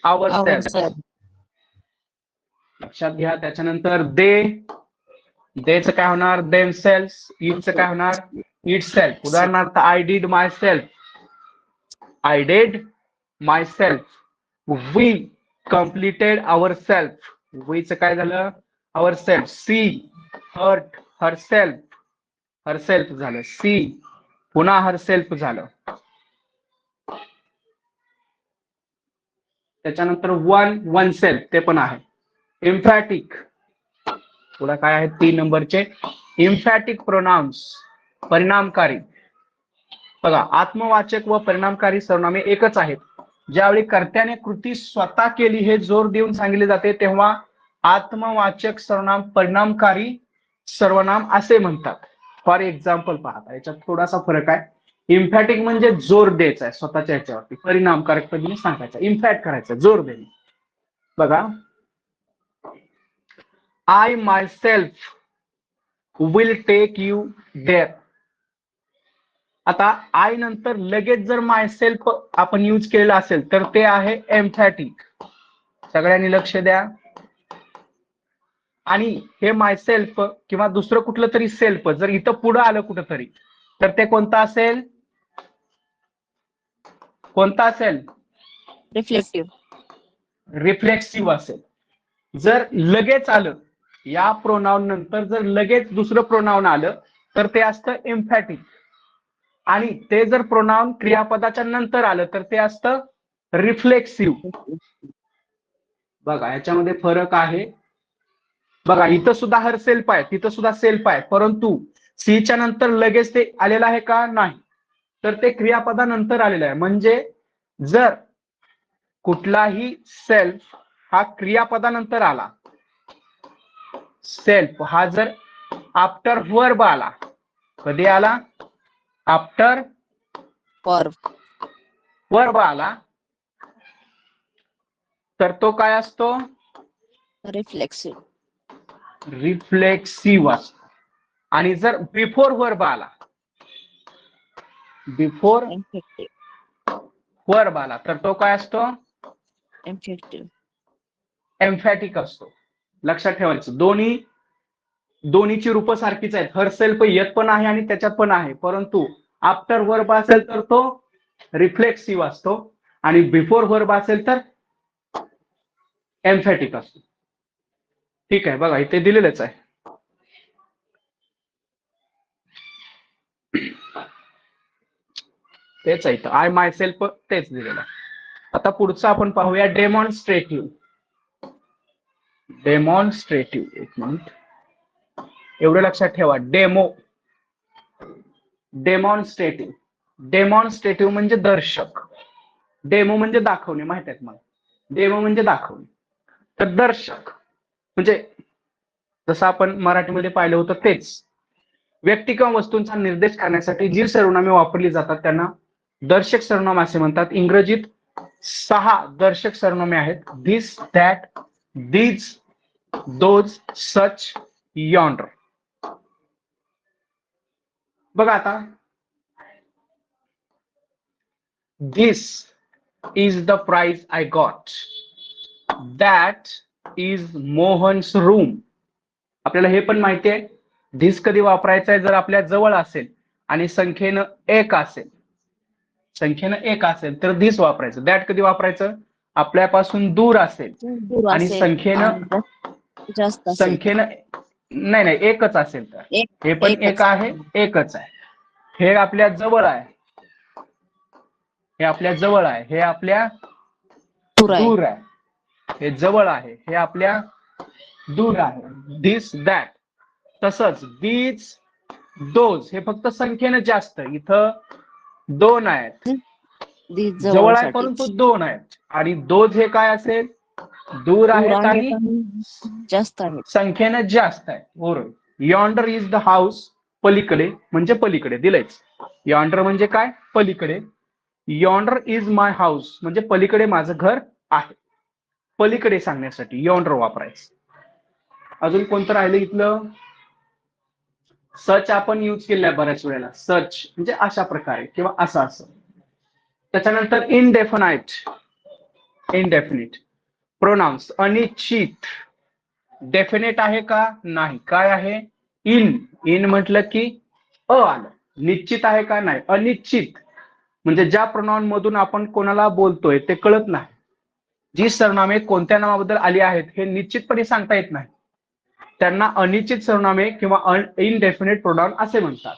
आवर सेल्फ. लक्षात घ्या. त्याच्यानंतर दे, देचं काय होणार? Them self. इटचं काय होणार? Itself. उदाहरणार्थ, I did myself, I did myself. We completed our self. वीचं काय झालं? Our self. She hurt herself, herself झालं. सी पुन्हा हर सेल्फ झालं. त्याच्यानंतर वन सेल्फ ते पण आहे. इम्फॅटिक, पुढे काय आहे? 3 नंबरचे इम्फॅटिक प्रोनाउन्स, परिणामकारी. बघा, आत्मवाचक व परिणामकारी सर्वनामे एकच आहेत. ज्यावेळी कर्त्याने कृती स्वतः केली हे जोर देऊन सांगितले जाते तेव्हा आत्मवाचक सर्वनाम परिणामकारी सर्वनाम असे म्हणतात. फॉर एक्झाम्पल पहा, याच्यात थोडासा फरक आहे. इम्फॅटिक म्हणजे जोर द्यायचा आहे स्वतःच्या ह्याच्यावरती, परिणामकारक पद्धतीने सांगायचा, इम्फॅक्ट करायचा, जोर देणे. बघा, I myself will take you there. आता आय नंतर लगेच जर माय सेल्फ आपण यूज केलेला असेल तर ते आहे एम्फॅटिक. सगळ्यांनी लक्ष द्या. आणि हे माय सेल्फ किंवा दुसरं कुठलं तरी सेल्फ जर इथं पुढं आलं कुठंतरी तर ते कोणतं असेल? कोणता असेल? रिफ्लेक्टिव्ह. रिफ्लेक्सिव्ह असेल. जर लगेच आलं, या प्रोनाउन नंतर जर लगेच दुसरं प्रोनाउन आलं तर ते असतं एम्फॅटिक. आणि ते जर प्रोनाउन क्रियापदाच्या नंतर आलं तर ते असतं रिफ्लेक्सिव्ह. बघा, याच्यामध्ये फरक आहे. बघा, इथं सुद्धा हर सेल्फ आहे, तिथं सुद्धा सेल्फ आहे, परंतु सीच्या नंतर लगेच ते आलेलं आहे का? नाही. तर ते क्रियापदानंतर आलेलं आहे. म्हणजे जर कुठलाही सेल्फ हा क्रियापदानंतर आला, सेल्फ हा जर आफ्टर वर्ब आला, कधी आला? आफ्टर फॉर वर्ब आला, तर तो काय असतो? रिफ्लेक्सिव्ह. रिफ्लेक्सिव्ह असतो. आणि जर बिफोर वर्ब आला, बिफोर इन्फेक्टिव्ह. वर्ब आला, तर तो काय असतो? इन्फेक्टिव्ह. एम्फॅटिक असतो. लक्षात ठेवायचं, दोन्हीची रूप सारखीच आहेत. हरसेल्फ येत पण आहे आणि त्याच्यात पण आहे, परंतु आफ्टर वर्ब असेल तर तो रिफ्लेक्सिव्ह असतो आणि बिफोर वर्ब असेल तर एम्फॅटिक असतो. ठीक आहे, बघा इथे दिलेलंच आहे. तेच आहे, आय माय सेल्फ तेच दिलेलं आहे. आता पुढचं आपण पाहूया डेमॉन्स्ट्रेटिव्ह. डेमॉन्स्ट्रेटिव्ह, एक मिनिट, एवढं लक्षात ठेवा. डेमॉन्स्ट्रेटिव्ह. डेमॉन्स्ट्रेटिव्ह म्हणजे दर्शक. डेमो म्हणजे दाखवणे, माहित आहेत मला. डेमो म्हणजे दाखवणे, तर दर्शक म्हणजे जसं आपण मराठीमध्ये पाहिलं होतं तेच. व्यक्ती किंवा वस्तूंचा निर्देश करण्यासाठी जी सर्वनामे वापरली जातात त्यांना दर्शक सर्वनाम असे म्हणतात. इंग्रजीत 6 दर्शक सर्वनामे आहेत. This, that, these, those, such, yonder. बघा आता, this is the prize I got, that is Mohan's room. आपल्याला हे पण माहिती आहे, धिस कधी वापरायचा आहे? जर आपल्या जवळ असेल आणि संख्येनं एक असेल तर धिस वापरायचं. दॅट कधी वापरायचं? आपल्यापासून दूर असेल दूर आणि असेल आणि जास्त असेल तर नाही एकच असेल तर. हे पण एकच. एक आहे, एकच आहे. हे आपल्या जवळ आहे, हे आपल्या जवळ आहे, हे आपल्या दूर आहे. हे जवळ आहे, हे आपल्या दूर आहे. This, that. तसंच दीज, दोज हे फक्त संख्येनं जास्त. इथं 2 आहेत, जवळ आहे परंतु 2 आहेत. आणि दोज हे काय असेल? दूर आहेत आणि जास्त आहेत, संख्येनं जास्त आहे. बरोबर. यॉन्डर इज द हाऊस, पलीकडे म्हणजे पलीकडे दिलंयच. यॉन्डर म्हणजे काय? पलीकडे. यॉन्डर इज माय हाऊस म्हणजे पलीकडे माझं घर आहे. पलीकडे सांगण्यासाठी यॉन्डर वापरायचं. अजून कोणतं राहिलं इथलं? सच आपण यूज केलाय बऱ्याच वेळेला. सच म्हणजे अशा प्रकारे किंवा असं. त्याच्यानंतर इनडेफिनिट प्रोनाउन्स. अनिश्चित. डेफिनेट आहे का? नाही. काय आहे? इन म्हटलं की आलं. निश्चित आहे का? नाही. अनिश्चित म्हणजे ज्या प्रोनाउन मधून आपण कोणाला बोलतोय ते कळत नाही. जी सर्वनामे कोणत्या नामाबद्दल आली आहेत हे निश्चितपणे सांगता येत नाही, त्यांना अनिश्चित सर्वनामे किंवा इनडेफिनेट प्रोनाउन असे म्हणतात.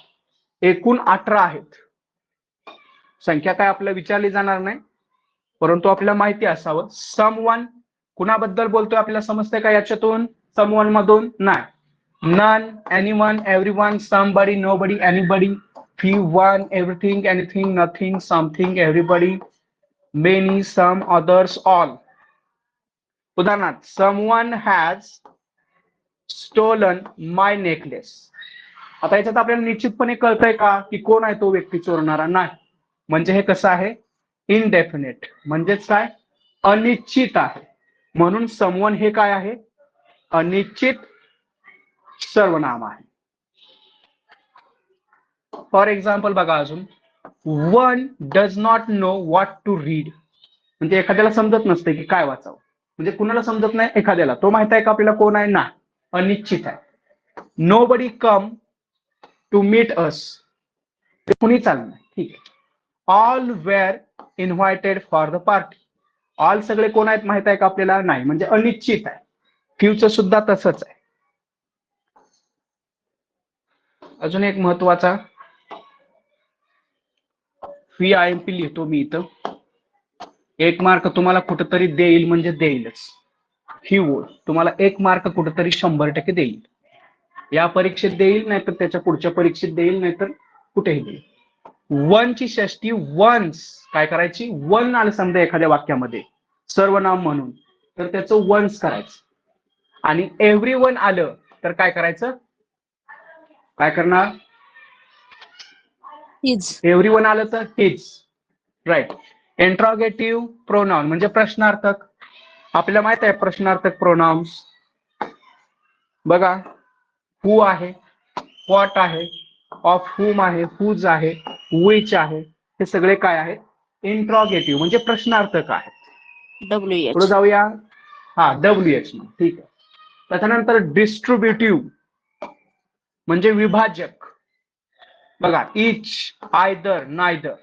एकूण 18 आहेत. संख्या काय आपल्याला विचारली जाणार नाही, परंतु आपल्याला माहिती असावं. समवन कुणाबद्दल बोलतोय आपल्याला समजतंय का याच्यातून? समवन मधून? नाही. None, anyone, everyone, somebody, nobody, anybody, few, one, everything, anything, nothing, something, everybody, many, some, others, all. उदाहरणार्थ, someone has stolen my necklace. आता याच्यात आपल्याला निश्चितपणे कळतंय का की कोण आहे तो व्यक्ती चोरणारा? नाही. म्हणजे हे कसं आहे? इनडेफिनेट म्हणजेच काय? अनिश्चित आहे. म्हणून समवन हे काय आहे? अनिश्चित सर्वनाम आहे. फॉर एक्झाम्पल बघा अजून, one does not know what to read म्हणजे एखाद्याला समजत नसते की काय वाचावं. म्हणजे कुणाला समजत नाही? एखाद्याला. तो माहित आहे का आपल्याला कोण आहे? ना, अनिश्चित आहे. Nobody come to meet us, ते कुणी चालणार. ठीक आहे. All were invited for the party. All सगळे कोण आहेत माहित आहे का आपल्याला? नाही. म्हणजे अनिश्चित आहे. फ्यूचं सुद्धा तसंच आहे. अजून एक महत्वाचा VIMP लिहितो मी इथं. 1 मार्क तुम्हाला कुठेतरी देईल म्हणजे देईलच. ही ओळ तुम्हाला 1 मार्क कुठेतरी 100% देईल. या परीक्षेत देईल, नाहीतर त्याच्या पुढच्या परीक्षेत देईल, नाहीतर कुठेही देईल. वनची षष्टी वन्स काय करायची? वन आलं समजा एखाद्या वाक्यामध्ये सर्वनाम म्हणून, तर त्याचं वन्स करायचं आणि एव्हरीवन आलं तर काय करायचं, काय करणार, हिज. एव्हरीवन आलं तर हिज. राईट. इंट्रॉगेटिव्ह प्रोनाउन म्हणजे प्रश्नार्थक. आपल्याला माहित आहे प्रश्नार्थक प्रोनाउन्स. बघा, हु आहे, व्हॉट आहे, ऑफ हुम आहे, हुज आहे, विच आहे, हे सगळे काय आहेत, इंट्रॉगेटिव्ह म्हणजे प्रश्नार्थक आहेत. पुढे WH. जाऊया. हा, WH. ठीक आहे. त्याच्यानंतर डिस्ट्रीब्युटिव्ह म्हणजे विभाजक. बघा, इच, आयदर, नायदर,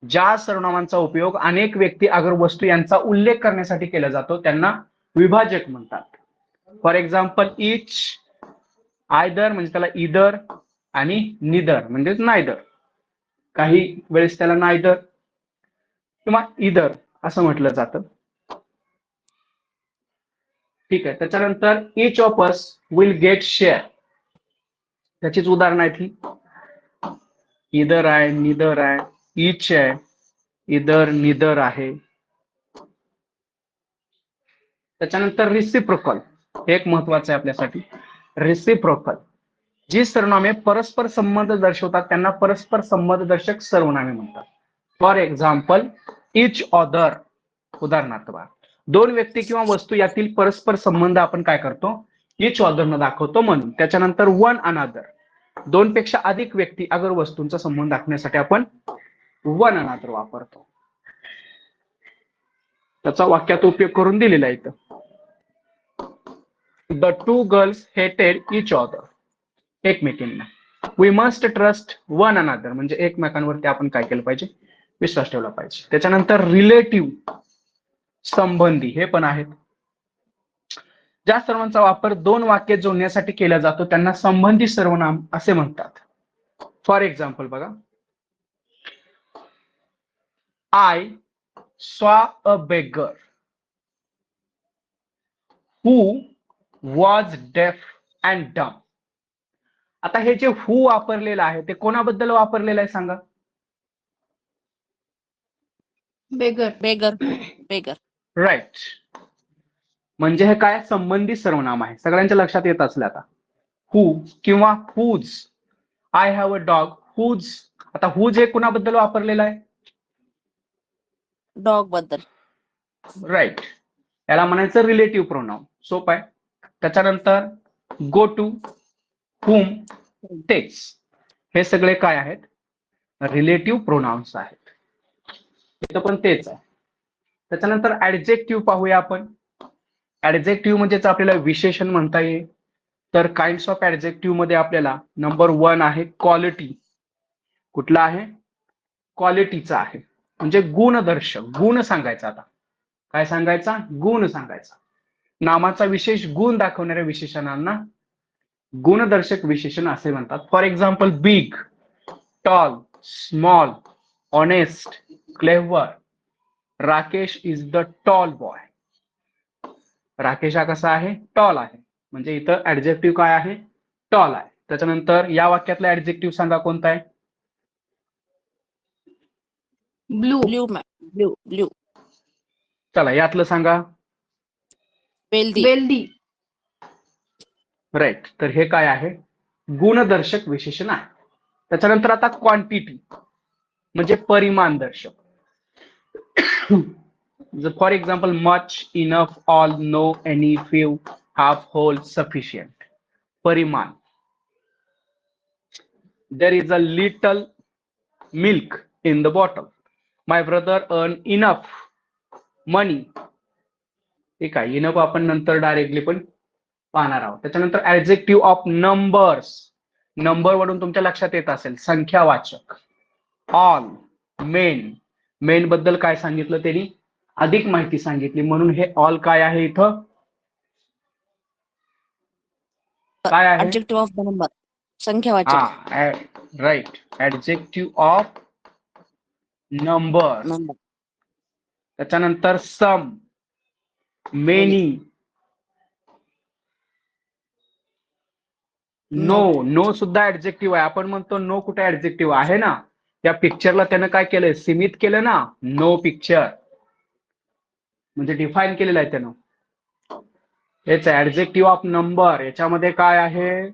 ज्या सर्वनामांचा उपयोग अनेक व्यक्ती अगर वस्तू यांचा उल्लेख करण्यासाठी केला जातो त्यांना विभाजक म्हणतात. फॉर एक्झाम्पल, इच, आयदर म्हणजे त्याला इदर आणि निदर म्हणजे नायदर. काही वेळेस त्याला नायदर किंवा इदर असं म्हटलं जातं. ठीक आहे. त्याच्यानंतर each of us will get share. त्याचीच उदाहरण आहेत ही. इदर आहे, निदर आहे, इच आहे, इदर निदर आहे. त्याच्यानंतर रिसिप्रोकल, हे एक महत्वाचं आहे आपल्यासाठी. रिसिप्रोकल, जी सर्वनामे परस्पर संबंध दर्शवतात त्यांना परस्पर संबंधदर्शक सर्वनामे म्हणतात. For example, each other. उदाहरणार्थ बघा, दोन व्यक्ती किंवा वस्तू यातील परस्पर संबंध आपण काय करतो, इच ऑदर न दाखवतो म्हणून. त्याच्यानंतर वन अनादर, दोन पेक्षा अधिक व्यक्ती अगर वस्तूंचा संबंध दाखवण्यासाठी आपण वन अनादर वापरतो. त्याचा वाक्यात उपयोग करून दिलेला आहे इथं. The two girls hated each other. एकमेकींना. We must trust one another म्हणजे एकमेकांवरती आपण काय केलं पाहिजे, विश्वास ठेवला पाहिजे. त्याच्यानंतर रिलेटिव्ह, संबंधी, हे पण आहेत. ज्या सर्वांचा वापर दोन वाक्य जोडण्यासाठी केला जातो त्यांना संबंधी सर्वनाम असे म्हणतात. फॉर एक्झाम्पल बघा, I saw a beggar who was डेफ अँड डम. आता हे जे हू वापरलेलं आहे ते कोणाबद्दल वापरलेलं आहे सांगा. बेगर. बेगर. बेगर. राईट. म्हणजे हे काय, संबंधी सर्वनाम आहे. सगळ्यांच्या लक्षात येत असलं आता. हू किंवा whose. I have a dog whose. आता हुज हे कुणाबद्दल वापरलेलं आहे, डॉग बद्दल. राईट. याला म्हणायचं रिलेटिव्ह प्रोनाउन. सोपं आहे. त्याच्यानंतर गो टू, हुम, टेक्स, हे सगळे काय आहेत, रिलेटिव्ह प्रोनाउन्स आहेत. इथं पण तेच आहे. त्याच्यानंतर ऍडजेक्टिव्ह पाहूया आपण. ऍडजेक्टिव्ह म्हणजेच आपल्याला विशेषण म्हणता येईल. तर काइंड्स ऑफ ऍडजेक्टिव्ह मध्ये आपल्याला नंबर 1 आहे क्वालिटी. कुठला आहे, क्वालिटीचा आहे. म्हणजे गुणदर्शक, गुण सांगायचा. आता काय सांगायचा, गुण सांगायचा. नामाचा विशेष गुण दाखवणाऱ्या विशेषणांना गुणदर्शक विशेषण असे म्हणतात. For example, big, tall, small, honest, clever. Rakesh is the tall boy. Rakesh हा कसा आहे, टॉल आहे. म्हणजे इथं ऍडजेक्टिव्ह काय आहे, टॉल आहे. त्याच्यानंतर या वाक्यातला ऍडजेक्टिव्ह सांगा कोणता आहे, ब्लू. ब्ल्यू. ब्ल्यू. ब्ल्यू. चला यातलं सांगा. वेल्दी. वेल्दी. राईट. तर हे काय आहे, गुणदर्शक विशेषण आहे. त्याच्यानंतर आता क्वांटिटी म्हणजे परिमाण दर्शक. For example, much, enough, all, no, any, few, half, whole, sufficient. परिमाण. There is a little milk in the bottle. My brother earn enough money. ठीक आहे, इनफ आपण नंतर डायरेक्टली पण पाहणार आहोत. त्याच्यानंतर ऍडजेक्टिव्ह ऑफ नंबर्स. नंबर वरून तुमच्या लक्षात येत असेल संख्यावाचक. All, main. मेन बद्दल काय सांगितलं त्यांनी, अधिक माहिती सांगितली म्हणून हे ऑल काय आहे इथं, काय आहे, ऍडजेक्टिव्ह ऑफ द नंबर. संख्यावाचक. हा, right. Adjective of number. Number. त्याच्यानंतर सम, मेनी, नो. नो सुद्धा ऍडजेक्टिव्ह आहे. आपण म्हणतो नो कुठे ऍडजेक्टिव्ह आहे ना, त्या पिक्चरला त्यानं काय केलंय, सीमित केलं ना, नो पिक्चर म्हणजे डिफाईन केलेलं आहे त्यानं. हेच ऍडजेक्टिव्ह ऑफ नंबर. याच्यामध्ये काय आहे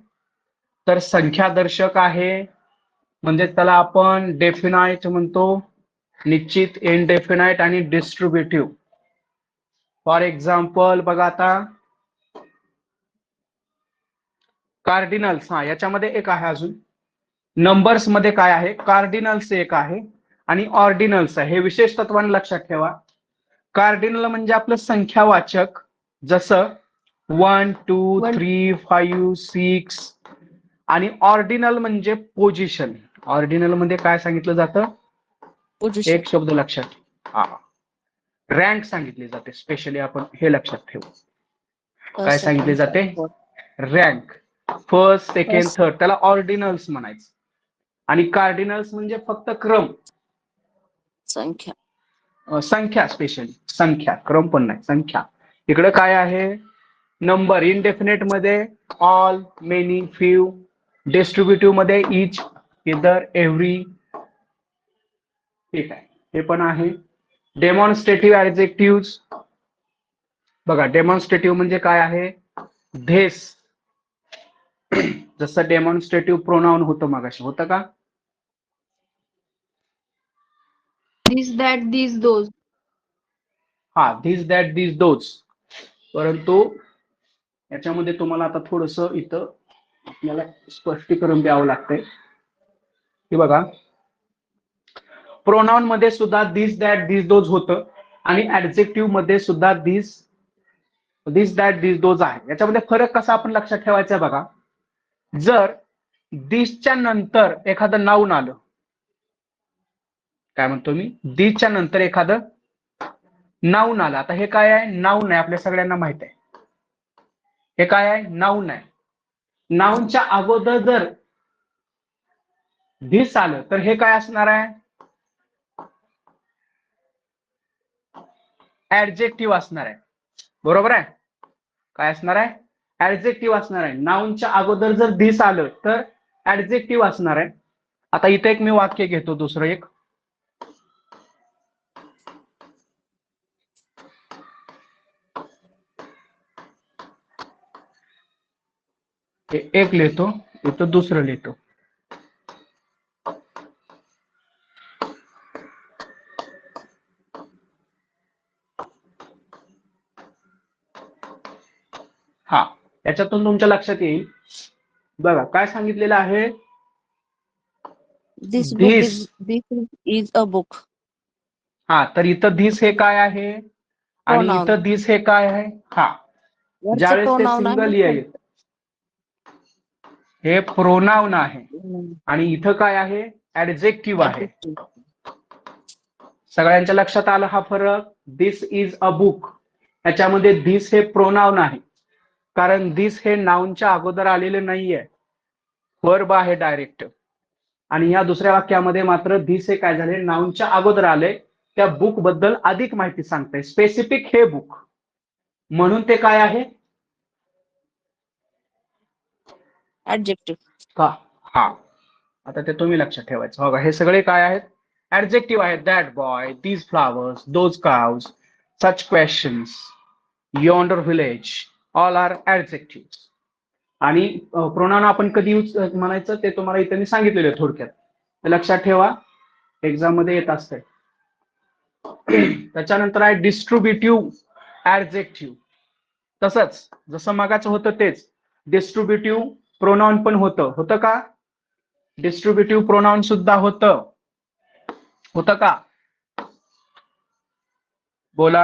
तर संख्यादर्शक आहे, म्हणजे त्याला आपण डेफिनाइट म्हणतो, निश्चित, इनडेफिनाइट आणि डिस्ट्रीब्युटिव्ह. फॉर एक्झाम्पल बघा आता कार्डिनल्स. हा, याच्यामध्ये एक आहे अजून. नंबर्स मध्ये काय आहे, कार्डिनल्स एक आहे आणि ऑर्डिनल्स आहे. हे विशेष तत्वाने लक्षात ठेवा. कार्डिनल म्हणजे आपलं संख्यावाचक, जसं 1 2 3 5 6. आणि ऑर्डिनल म्हणजे पोझिशन. ऑर्डिनल मध्ये काय सांगितलं जातं, पोझिशन. एक शब्द लक्षात, हा, रँक सांगितली जाते. स्पेशली आपण हे लक्षात ठेवू. काय सांगितले जाते, रँक, फर्स्ट सेकंड थर्ड, त्याला ऑर्डिनल्स म्हणायचं. आणि कार्डिनल्स म्हणजे फक्त क्रम, संख्या. संख्या, स्पेशली संख्या, क्रम पण नाही, संख्या. इकडे काय आहे, नंबर. इनडेफिनेट मध्ये ऑल, मेनी, फ्यू. डिस्ट्रीब्युटिव्ह मध्ये इच, इदर, एव्हरी. ठीक आहे, हे पण आहे. डेमॉन्स्ट्रेटिव्ह ऍडजेक्टिव्ह बघा. डेमॉन्स्ट्रेटिव्ह म्हणजे काय आहे, धेस. जसं डेमॉन्स्ट्रेटिव्ह प्रोनाउन होतं मगाशी, होतं का. This, that, these, those. हा, धिस, दॅट, धिस, दोज. परंतु याच्यामध्ये तुम्हाला आता थोडस इथं आपल्याला स्पष्टीकरण द्यावं लागतंय. की बघा, प्रोनाउन मध्ये सुद्धा धिस, दॅट, धिस, दोज होतं आणि ऍडजेक्टिव्ह मध्ये सुद्धा धिस, दॅट, धिस, दोज आहे. याच्यामध्ये फरक कसा आपण लक्षात ठेवायचा आहे बघा. जर दिसच्या नंतर एखादं नाऊन आलं, काय म्हणतो मी, दिसच्या नंतर एखादं नाऊन आलं. आता हे काय आहे, नाऊन आहे, आपल्या सगळ्यांना माहित आहे. हे काय आहे, नाऊन आहे. नाऊनच्या अगोदर जर धिस आलं तर हे काय असणार आहे, ऍडजेक्टिव्ह असणार आहे. बरोबर आहे, काय असणार आहे, ऍडजेक्टिव्ह असणार आहे. नाऊनच्या अगोदर जर धिस आलं तर ऍडजेक्टिव्ह असणार आहे. आता इथे एक मी वाक्य घेतो, दुसरं एक. एक लिहितो, इथं दुसरं लिहितो. हा, याच्यातून तुमच्या लक्षात येईल. बघा काय सांगितलेलं आहे, this book this. Is a book. हा, तर इथं धिस हे काय आहे आणि Pronoun. इथं धिस हे काय आहे. हा, वरचं ज्यावेळेस ते pronoun आहे. सिंगल येईल, हे प्रोनाउन आहे आणि इथं काय आहे, ऍडजेक्टिव्ह आहे. Adjective. सगळ्यांच्या लक्षात आलं हा फरक. दिस इज अ बुक, याच्यामध्ये दिस हे प्रोनाउन आहे, कारण दिस हे नाउनच्या अगोदर आलेले नाहीये, वर्ब आहे डायरेक्ट. आणि या दुसऱ्या वाक्यामध्ये मात्र दिस हे काय झाले, नाउनच्या अगोदर आले. त्या बुक बद्दल अधिक माहिती सांगते, स्पेसिफिक हे बुक, म्हणून ते काय आहे, Adjective. का. हा, आता ते तुम्ही लक्षात ठेवायचं. बघा हे सगळे काय आहेत, ऍडजेक्टिव्ह आहेत. That boy, these flowers, those cows, such questions, yonder village, all are adjective. आणि प्रोनाउन आपण कधी यूज म्हणायचं ते तुम्हाला इथे मी सांगितलेलं आहे थोडक्यात, लक्षात ठेवा, एक्झाम मध्ये येत असते. त्याच्यानंतर आहे डिस्ट्रीब्युटिव्ह ऍडजेक्टिव्ह. तसंच जसं मगाचं होतं तेच डिस्ट्रीब्युटिव्ह प्रोनाउन पण होतं का, डिस्ट्रीब्युटिव्ह प्रोनाउन सुद्धा होतं का, बोला.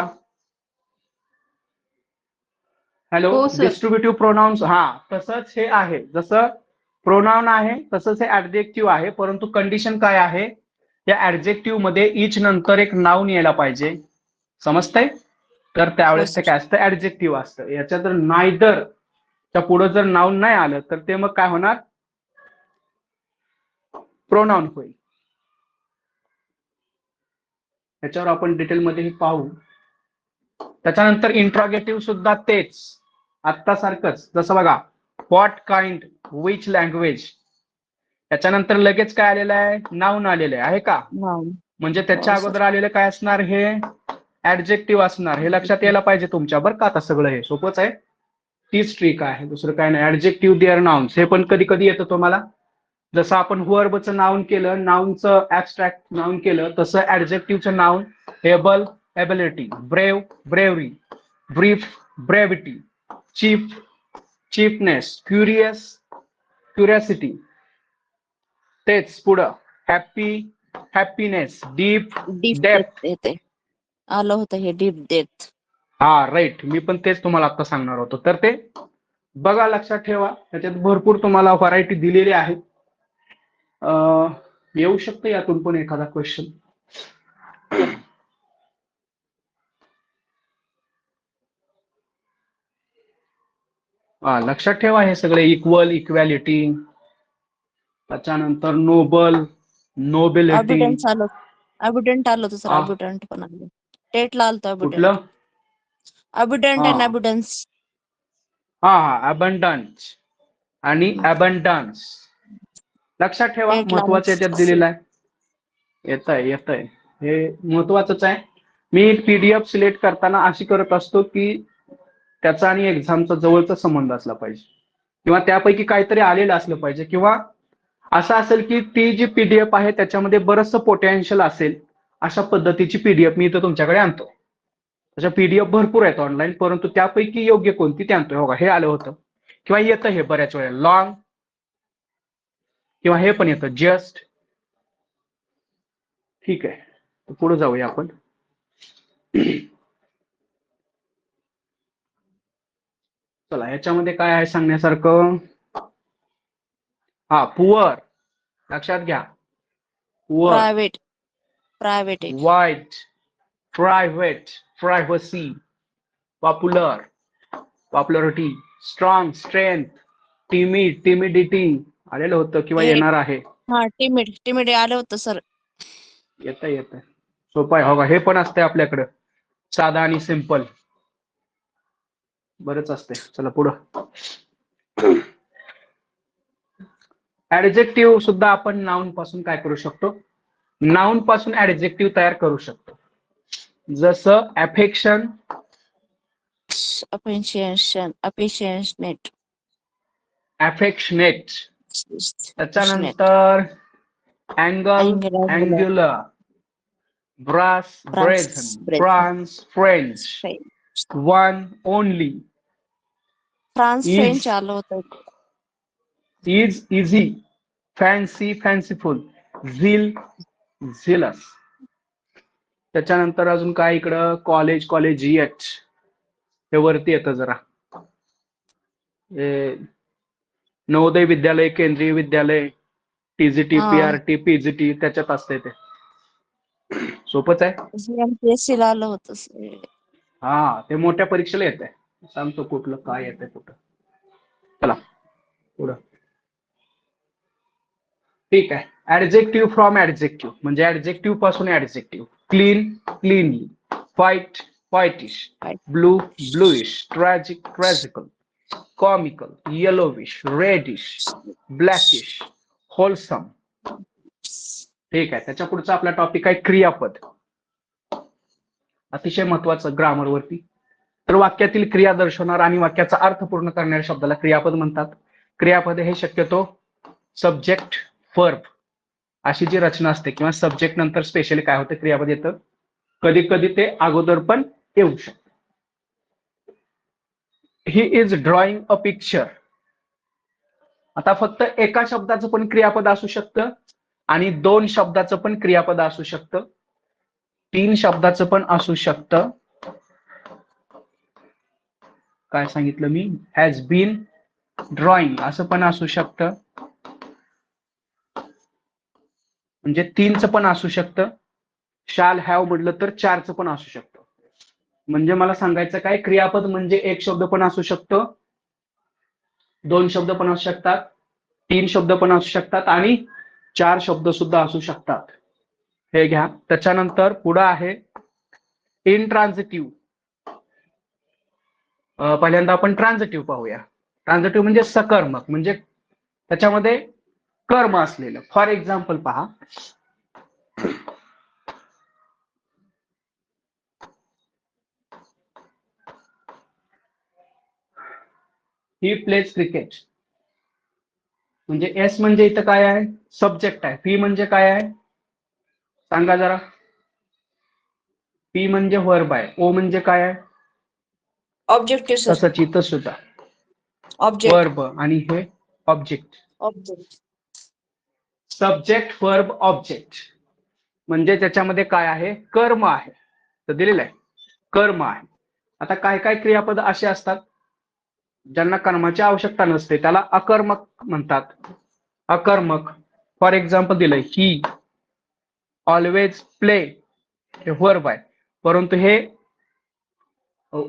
हॅलो. हो, सर. डिस्ट्रीब्युटिव्ह प्रोनाउन्स, हा, तसंच हे आहे. जसं प्रोनाउन आहे तसंच हे ऍडजेक्टिव्ह आहे, परंतु कंडिशन काय आहे, या ऍडजेक्टिव्ह मध्ये इच नंतर एक नाउन यायला पाहिजे. समजतंय, तर त्यावेळेस ते काय असतं, ऍडजेक्टिव्ह असतं. याच्या जर नायदर च्या पुढे जर नाउन नाही आलं तर ते मग काय होणार, प्रोनाउन होईल. याच्यावर आपण डिटेलमध्ये पाहू. त्याच्यानंतर इंट्रॉगेटिव्ह सुद्धा तेच, आत्ता सारखंच. जसं बघा, व्हॉट काइंड, विच लँग्वेज. त्याच्यानंतर लगेच काय आलेलं आहे, नाउन आलेलं आहे का, Noun. म्हणजे त्याच्या हो, सर. अगोदर आलेलं काय असणार, हे ऍडजेक्टिव्ह असणार. हे लक्षात यायला पाहिजे तुमच्या, बरं का. आता सगळं हे सोपंच आहे. तीच ट्रिक आहे, दुसरं काय नाही. ऍडजेक्टिव्ह देअर नाउन्स हे पण कधी कधी येतं तुम्हाला. जसं आपण वर्बचं नाउन केलं, नाउनचं ऍबस्ट्रॅक्ट नाउन केलं, तसं ऍडजेक्टिव्हचं noun able, ability, brave, bravery, brief, brevity, cheap, cheapness, curious, curiosity. तेच पुढं happy, happiness, deep, deep depth. Death येते. आलं होतं हे डीप डेथ. हा राईट, मी पण तेच तुम्हाला आता सांगणार होतो. तर ते बघा, लक्षात ठेवा, त्याच्यात भरपूर तुम्हाला व्हरायटी दिलेली आहे. येऊ शकतं यातून पण एखादा क्वेश्चन. लक्षात ठेवा हे सगळे इक्वल, इक्वॅलिटी, त्याच्यानंतर नोबल, नोबिलिटी. अबिडंट आलं. अबिडंट आलं होतं सर. अबिडंट पण आलं. टेटला आलं होतं कुठलं? अबिडंट. अबिडंट अँड हा अबिडन्स. हा, अबंडन्स आणि अबंडन्स. लक्षात ठेवा, टेटला महत्वाचं याच्यात दिलेलं आहे. येत आहे, हे महत्वाचंच आहे. मी पीडीएफ सिलेक्ट करताना अशी करत असतो की त्याचा आणि एक्झामचा जवळचा संबंध असला पाहिजे, किंवा त्यापैकी काहीतरी आलेलं असलं पाहिजे, किंवा असं असेल की ती जी पीडीएफ आहे त्याच्यामध्ये बरंचसं पोटेन्शियल असेल, अशा पद्धतीची पीडीएफ मी इथं तुमच्याकडे आणतो. त्याच्या पीडीएफ भरपूर आहेत ऑनलाईन, परंतु त्यापैकी योग्य कोणती ते आणतोय. हो का, हे आलं होतं किंवा येतं हे बऱ्याच वेळा लॉंग, किंवा हे पण येतं जस्ट. ठीक आहे, पुढे जाऊया आपण. चला, ह्याच्यामध्ये काय आहे सांगण्यासारखं. पुअर, लक्षात घ्या. Poor, private. प्रायव्हेट. वाईट, private, privacy, popular, popularity, strong, strength, timid, timidity आलेलं होतं किंवा येणार आहे. हा, टिमिड. टिमिड आलं होतं सर. येत सोपं आहे. हो का, हे पण असते आपल्याकडं, साधा आणि सिंपल बरंच असते. चला पुढं. ऍडजेक्टिव्ह सुद्धा आपण नाउन पासून काय करू शकतो, नाउन पासून ऍडजेक्टिव्ह तयार करू शकतो. जसं अफेक्शन, अपेन्शिएशन, अपेन्शिएशनेट. अफेक्शनेट. त्याच्यानंतर angle, angular, brass, brazen, France, French, one, only, France, is, French आलं होतं. इज, इझी, फॅन्सी, फॅन्सीफुल, झिल, झिलस. त्याच्यानंतर अजून काय इकडं, कॉलेज, कॉलेजिएट, हे वरती येतं जरा. नवोदय विद्यालय, केंद्रीय विद्यालय, टीजीटी, पीआरटी, पीजीटी, त्याच्यात असते ते. सोपच आहे. एमपीएससी ला आलं होतं सर. ते मोठ्या परीक्षेला येत आहे. सांगतो कुठलं काय येतंय कुठं. चला पुढं. ठीक आहे. ऍडजेक्टिव्ह फ्रॉम ऍडजेक्टिव्ह म्हणजे ऍडजेक्टिव्ह पासून adjective. Clean, cleanly, white, whitish, blue, bluish, tragic, tragical, comical, yellowish, reddish, blackish, wholesome. ठीक आहे. त्याच्या पुढचा आपला टॉपिक आहे क्रियापद. अतिशय महत्वाचं ग्रामर वरती. तर वाक्यातील क्रिया दर्शवणार आणि वाक्याचा अर्थ पूर्ण करणाऱ्या शब्दाला क्रियापद म्हणतात. क्रियापद हे शक्यतो सब्जेक्ट, वर्ब अशी जी रचना असते, किंवा सब्जेक्ट नंतर स्पेशली काय होतं, क्रियापद येतं. कधी कधी ते अगोदर पण येऊ शकतं. He is drawing a picture. आता फक्त एका शब्दाचं पण क्रियापद असू शकतं, आणि 2 शब्दाचं पण क्रियापद असू शकतं, 3 शब्दाचं पण असू शकतं. काय सांगितलं मी, हॅज बीन ड्रॉइंग असं पण असू शकतं, म्हणजे 3चं पण असू शकतं. शाल हॅव म्हटलं तर 4चं पण असू शकतं. म्हणजे मला सांगायचं काय, क्रियापद म्हणजे 1 शब्द पण असू शकतं, 2 शब्द पण असू शकतात, 3 शब्द पण असू शकतात, आणि 4 शब्द सुद्धा असू शकतात. हे घ्या. त्याच्यानंतर पुढं आहे इनट्रान्झिटिव्ह. पहिल्यांदा आपण ट्रान्झिटिव्ह पाहूया. ट्रान्झिटिव्ह म्हणजे सकर्मक, म्हणजे त्याच्यामध्ये कर्म असलेलं. फॉर एक्झाम्पल पहा, ही प्लेज क्रिकेट. म्हणजे एस म्हणजे इथं काय आहे, सब्जेक्ट आहे. पी म्हणजे काय आहे सांगा जरा. पी म्हणजे वर्ब आहे. ओ म्हणजे काय आहे, ऑब्जेक्टिव्ह सर. तसंच इथं सुद्धा ऑब्जेक्ट. वर्ब आणि हे object. Object. Subject verb object म्हणजे त्याच्यामध्ये काय आहे, कर्म आहे. तर दिलेलं आहे कर्म आहे. आता काय काय क्रियापद असे असतात ज्यांना कर्माची आवश्यकता नसते, त्याला अकर्मक म्हणतात. अकर्मक. फॉर एक्झाम्पल दिलंय, ही ऑलवेज प्ले, हे वर्ब आहे परंतु हे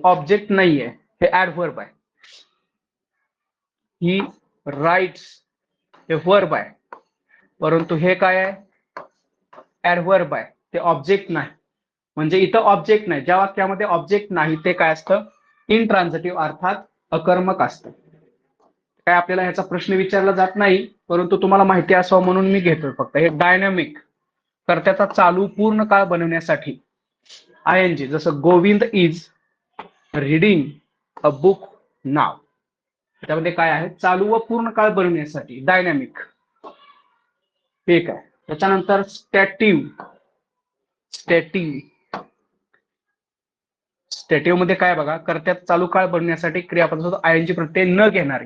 ऑब्जेक्ट नाहीये, हे ऍडव्हर्ब आहे. ही राईट्स, हे वर्ब आहे परंतु हे काय आहे, ऍडव्हर्ब आहे, ते ऑब्जेक्ट नाही. म्हणजे इथं ऑब्जेक्ट नाही. ज्या वाक्यामध्ये ऑब्जेक्ट नाही ते काय असतं, इनट्रान्झिटिव्ह अर्थात अकर्मक असतं. काय आपल्याला ह्याचा प्रश्न विचारला जात नाही परंतु तुम्हाला माहिती असावं म्हणून मी घेतोय फक्त. हे डायनॅमिक कर्त्याचा चालू पूर्ण काळ बनवण्यासाठी आयएनजी, जसं Govind is reading a book now, त्यामध्ये काय आहे, चालू व पूर्ण काळ बनवण्यासाठी डायनॅमिक. ठीक आहे. त्याच्यानंतर स्टॅटिव्ह. स्टॅटिव्ह स्टॅटिव्ह मध्ये काय बघा, कर्त्यात चालू काळ बनवण्यासाठी क्रियापद आयएनजी प्रत्यय न घेणारे.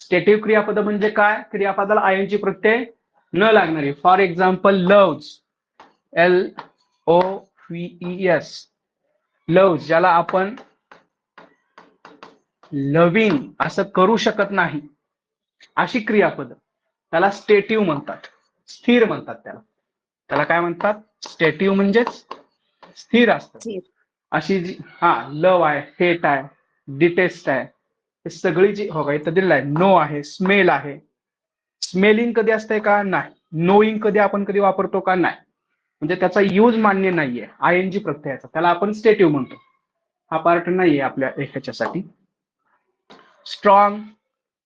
स्टॅटिव्ह क्रियापद म्हणजे काय, क्रियापदाला आयएनजी प्रत्यय न लागणारे. For example loves, LOVES, loves, ज्याला आपण लव्हिंग असं करू शकत नाही अशी क्रियापद, त्याला स्टॅटिव्ह म्हणतात, स्थिर म्हणतात. त्याला काय म्हणतात, स्टॅटिव्ह म्हणजेच स्थिर असतं. स्थिर. अशी जी लव आहे, हेट आहे, डिटेस्ट आहे, हे सगळी जी हो का इथं दिलेलं आहे. नो आहे, स्मेल आहे. स्मेलिंग कधी असतंय का, नाही. नोईंग कधी आपण कधी वापरतो का, नाही. म्हणजे त्याचा यूज मान्य नाहीये आयएनजी प्रत्ययाचा, त्याला आपण स्टॅटिव्ह म्हणतो. हा पार्ट नाहीये आपल्या ह्याच्यासाठी. स्ट्रॉंग,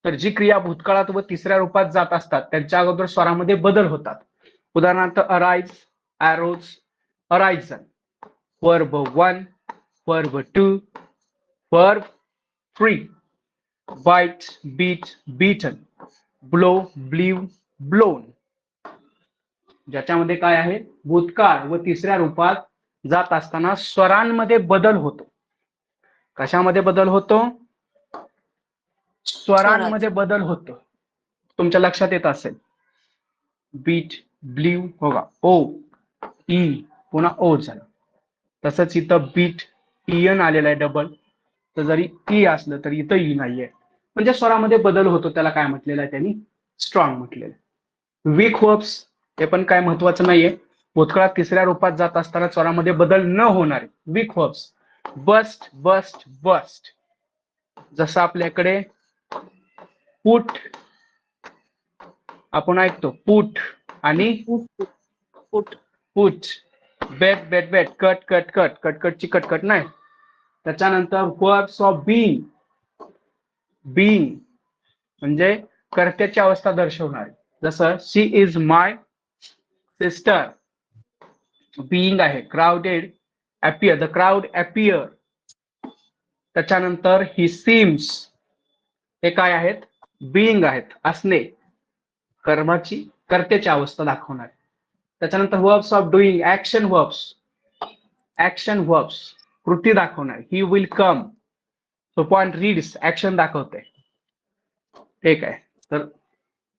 तर जी क्रिया भूतकाळात व तिसऱ्या रूपात जात असतात त्यांच्या अगोदर स्वरामध्ये बदल होतात. उदाहरणार्थ arise, arose, arisen. Verb 1, verb 2, verb 3. Bite, beat, beaten, blow, blew, blown. ज्याच्यामध्ये काय आहे, भूतकाळ व तिसऱ्या रूपात जात असताना स्वरांमध्ये बदल होतो. कशामध्ये बदल होतो, स्वरांमध्ये बदल होतो. तुमच्या लक्षात येत असेल. बीट, ब्लीव होगा, ओ, ई, पुन्हा ओ झालं. तसंच इथं बीट, इयन आलेलं आहे डबल, तर जरी ई असलं तरी इथं ई नाहीये. म्हणजे स्वरामध्ये बदल होतो, त्याला काय म्हटलेलं आहे त्यांनी, स्ट्रॉंग म्हटलेलं. वीक वर्ब्स, हे पण काय महत्वाचं नाहीये. भूतकाळात तिसऱ्या रूपात जात असताना स्वरामध्ये बदल न होणारे weak verbs. Burst, burst, burst. जसं आपल्याकडे पुट आपण ऐकतो, पुट आणि put. Put. Bet, bet, bet. Cut, cut, cut. कटकटची कटकट नाही. त्याच्यानंतर वर्ब्स ऑफ बीइंग. बीइंग म्हणजे कर्त्याची अवस्था दर्शवणारी. जसं शी इज माय सिस्टर, बीइंग आहे. Crowded, appear, the crowd appear. त्याच्यानंतर ही सीम्स, हे काय आहेत, बीइंग आहेत, असणे, कर्माची कर्त्याची अवस्था दाखवणार. त्याच्यानंतर verbs of doing, action verbs. Action verbs कृती दाखवणार. ही विल कम, तो पॉइंट रीड्स, ऍक्शन दाखवते. ठीक आहे. तर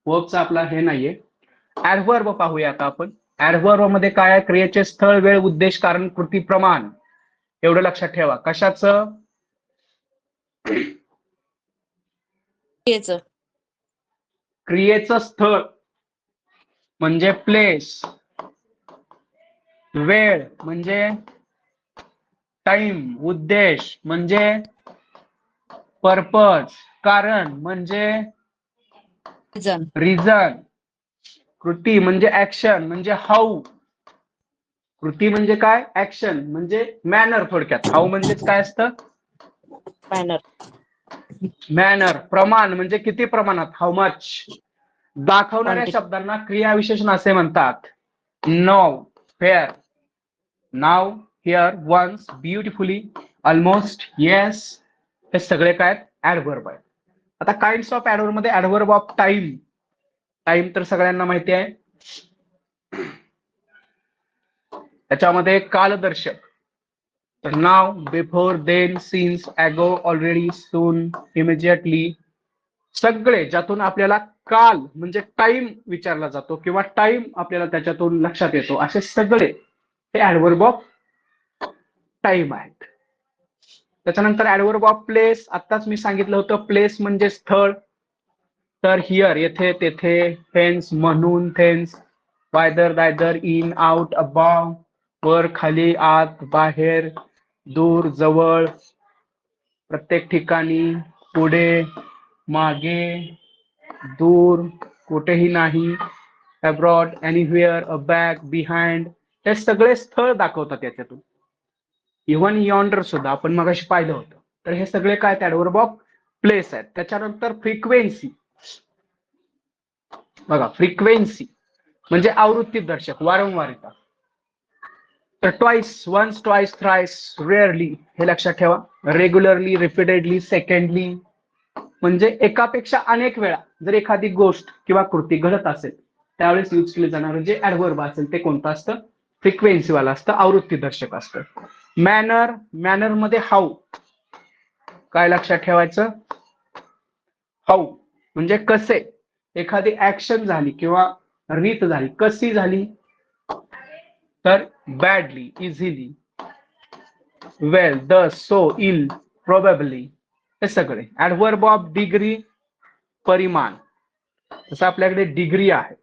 वर्बचा आपला हे नाहीये. ऍडव्हर्ब पाहूया आता आपण. ऍडव्हर्ब मध्ये काय आहे, क्रियेचे स्थळ, वेळ, उद्देश, कारण, कृती, प्रमाण. एवढं लक्षात ठेवा. कशाचं, क्रियेचं स्थळ म्हणजे प्लेस, वेळ म्हणजे टाइम, उद्देश म्हणजे पर्पज, कारण म्हणजे रिझन, कृती म्हणजे ऍक्शन म्हणजे हाऊ. कृती म्हणजे काय, ऍक्शन म्हणजे मॅनर. थोडक्यात हाऊ म्हणजेच काय असतं, मॅनर. प्रमाण म्हणजे किती प्रमाणात, हाऊ मच. दाखवणाऱ्या शब्दांना क्रियाविशेषण असे म्हणतात. Now, where, now, here, once, beautifully, almost, yes, हे सगळे काय ऍडव्हर्ब आहे. आता काइंड्स ऑफ ऍडव्हर्ब मध्ये ऍडव्हर्ब ऑफ टाइम. टाइम तर सगळ्यांना माहिती आहे. त्याच्यामध्ये कालदर्शक, तर now, before, then, since, ago, already, soon, immediately, सगळे ज्यातून आपल्याला काल म्हणजे टाइम विचारला जातो किंवा टाइम आपल्याला त्याच्यातून लक्षात येतो, असे सगळे हे ऍडव्हर्ब ऑफ टाइम आहेत. त्याच्यानंतर ऍडव्हर्ब ऑफ प्लेस, आत्ताच मी सांगितलं होतं, प्लेस म्हणजे स्थळ. तर हिअर येथे, तेथे, हेन्स म्हणून, थेन्स, वायदर, दायदर, इन, आउट, अबाव, वर, खाली, आत, बाहेर, दूर, जवळ, प्रत्येक ठिकाणी, पुढे, मागे, दूर, कुठेही नाही, अब्रॉड, एनिव्हेअर, अ बॅक, बिहाइंड, हे सगळे स्थळ दाखवतात याच्यातून. इव्हन यॉन्डर सुद्धा आपण मगाशी पाहिलं होतं. तर हे सगळे काय ऍडव्हर्ब ऑफ प्लेस आहेत. त्याच्यानंतर फ्रिक्वेन्सी. बघा, फ्रिक्वेन्सी म्हणजे आवृत्ती दर्शक, वारंवारिता. तर twice, once, twice, thrice, rarely, हे लक्षात ठेवा. रेग्युलरली, रिपीटेडली, सेकंडली, म्हणजे एकापेक्षा अनेक वेळा जर एखादी गोष्ट किंवा कृती घडत असेल त्यावेळेस यूज केले जाणारं जे ऍडव्हर्ब असेल ते कोणतं असतं? फ्रिक्वेन्सी वाला असतं, आवृत्ती दर्शक असतं. मॅनर, मॅनर मध्ये हाऊ, काय लक्षात ठेवायचं? हाऊ म्हणजे कसे, एखादी ऍक्शन झाली किंवा रीत झाली, कशी झाली? तर बॅडली, इझिली, वेल, दस, सो, इल, प्रोबॅबली, हे सगळे. ऍडव्हर्ब ऑफ डिग्री, परिमाण, जसं आपल्याकडे डिग्री आहे.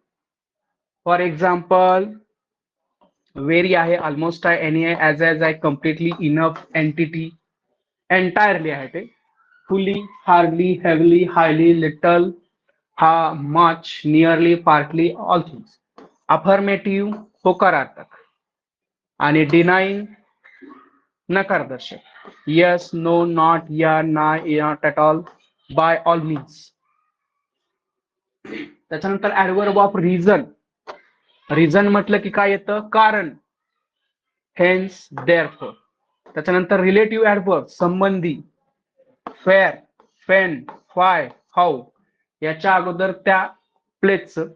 फॉर एक्झाम्पल व्हेरी आहे, ऑलमोस्ट आहे, एनी आहे, ॲज आहे, कम्प्लिटली, इनफ, एंटिटी, एंटायरली आहे ते, fully, hardly, heavily, highly, little, हा, much, nearly, partly, all things. Affirmative, होकारार्थक, आणि डिनाईंग, नकारदर्शक. Yes, no, not, yea, nay, not at all, by all means. त्याच्यानंतर ऍडव्हर्ब ऑफ रिझन. रिझन म्हटलं की काय येतं? कारण. Hence, therefore. त्याच्यानंतर रिलेटिव्ह ऍडव्हर्ब, संबंधी. फेअर, फेन, फाय, हाऊ, याच्या अगोदर त्या प्लेसचं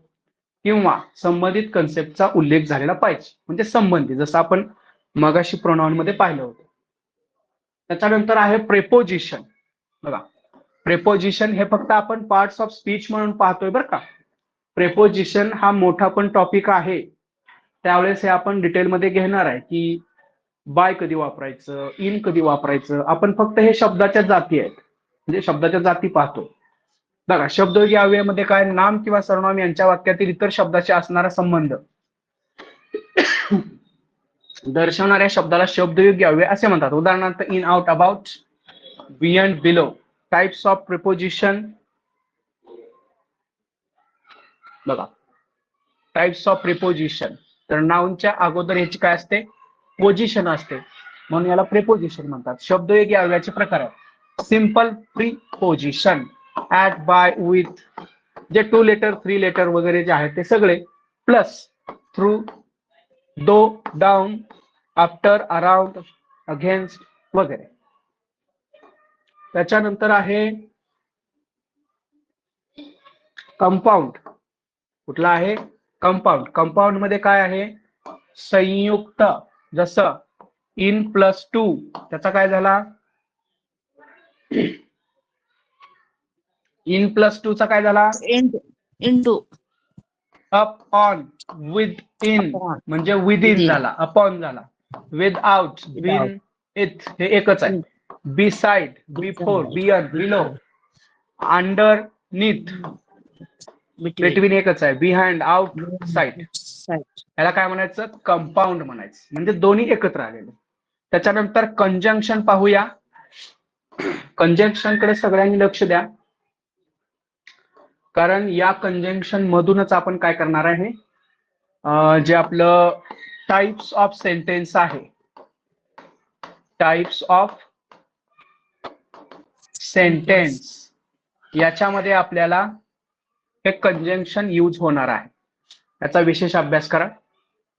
किंवा संबंधित कन्सेप्टचा उल्लेख झालेला पाहिजे, म्हणजे संबंधी, जसं आपण मगाशी प्रोनाउन मध्ये पाहिलं होतं. त्याच्यानंतर आहे प्रेपोजिशन. बघा, प्रेपोजिशन हे फक्त आपण पार्ट्स ऑफ स्पीच म्हणून पाहतोय बरं का. प्रेपोजिशन हा मोठा पण टॉपिक आहे, त्यावेळेस हे आपण डिटेलमध्ये घेणार आहे की बाय कधी वापरायचं, इन कधी वापरायचं. आपण फक्त हे शब्दाच्या जाती आहेत, म्हणजे शब्दाच्या जाती पाहतो. बघा, शब्दयोगी अव्ययामध्ये काय? नाम किंवा सर्वनाम यांच्या वाक्यातील इतर शब्दाशी असणारा संबंध दर्शवणाऱ्या शब्दाला शब्दयोगी अव्यय असे म्हणतात. उदाहरणार्थ in, out, about, beyond, below. Types of preposition. बघा, टाइप्स ऑफ प्रिपोजिशन. तर नाउनच्या अगोदर याची काय असते? पोझिशन असते, म्हणून याला प्रिपोजिशन म्हणतात. शब्दयोगी अव्ययाचे प्रकार आहेत. Simple preposition, at, by, with, जे 2 लेटर 3 लेटर वगैरे जे आहेत ते सगळे, प्लस, थ्रू, दो, डाऊन, आफ्टर, अराउंड, अगेन्स्ट वगैरे. त्याच्यानंतर आहे कंपाऊंड. कुठला आहे? कंपाऊंड. कंपाऊंड मध्ये काय आहे? संयुक्त. जसं इन प्लस 2, त्याचा काय झाला? इन प्लस 2 चा काय झाला? Into. Up, on, with in म्हणजे विद इन झाला, अपॉन झाला. विदाउट, बिन, इथ, हे एकच आहे. Beside, before, beyond, below, underneath, between एकच आहे. Behind, outside. याला काय म्हणायचं? कंपाऊंड म्हणायचं, म्हणजे दोन्ही एकत्र आलेले. त्याच्यानंतर कंजंक्शन पाहूया. कंजंक्शन कडे सगळ्यांनी लक्ष द्या, कारण या कंजंक्शन मधूनच आपण काय करणार आहे, जे आपलं टाइप्स ऑफ सेंटेन्स आहे, टाइप्स ऑफ सेंटेन्स, याच्यामध्ये आपल्याला हे कंजंक्शन यूज होणार आहे. याचा विशेष अभ्यास करा.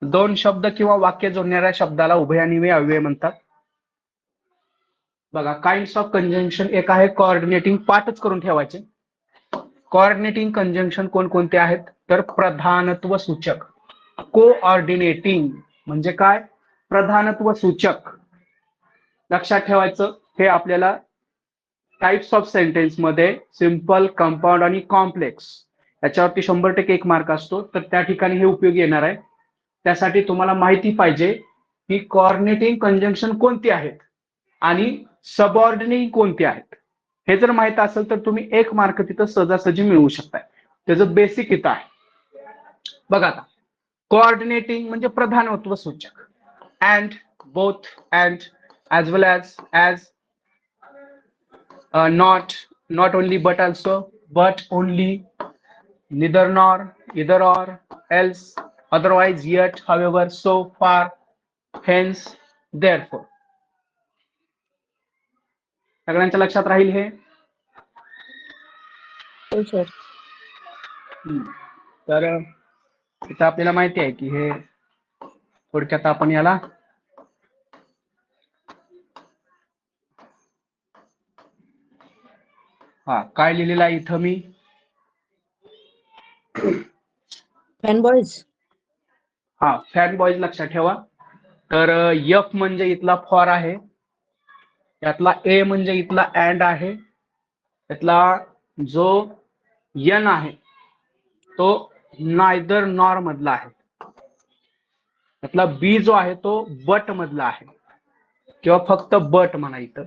2 शब्द किंवा वाक्य जोडणाऱ्या शब्दाला उभयान्वयी अव्यय म्हणतात. बघा, काइंड्स ऑफ कंजंक्शन एक आहे कोऑर्डिनेटिंग, पाठच करून ठेवायचे. कोऑर्डिनेटिंग कंजंक्शन कोणकोणते आहेत, तर प्रधानत्व सूचक. कोऑर्डिनेटिंग म्हणजे काय, प्रधानत्व सूचक. लक्षात ठेवायचं, हे आपल्याला टाइप्स ऑफ सेंटेन्स मध्ये सिंपल, कंपाऊंड आणि कॉम्प्लेक्स याच्यावरती 100% 1 मार्क असतो, तर त्या ठिकाणी हे उपयोगी येणार आहे. त्यासाठी तुम्हाला माहिती पाहिजे की कोऑर्डिनेटिंग कंजंक्शन कोणती आहेत आणि सबऑर्डिनेटिंग कोणती आहेत. हे जर माहित असेल तर तुम्ही 1 मार्क तिथं सहजासहजी मिळवू शकताय. त्याचं बेसिक इथं आहे. बघा आता, कोऑर्डिनेटिंग म्हणजे प्रधानत्व सूचक. And, both, and, as well as not only but also, but only, neither nor, either or, else, otherwise, yet, however, so, far, hence, therefore. सगळ्यांच्या लक्षात राहील हे. हो सर. तर इथं आपल्याला माहिती आहे की हे थोडक्यात आपण याला काय लिहिलेलं आहे इथं मी, फॅन बॉईज. फॅन बॉईज लक्षात ठेवा. तर एफ म्हणजे इथला फॉर आहे, यातला ए म्हणजे इथला अँड आहे, यातला जो एन आहे तो नायदर नॉर मधला आहे, यातला बी जो आहे तो बट मधला आहे किंवा फक्त बट म्हणा इथं,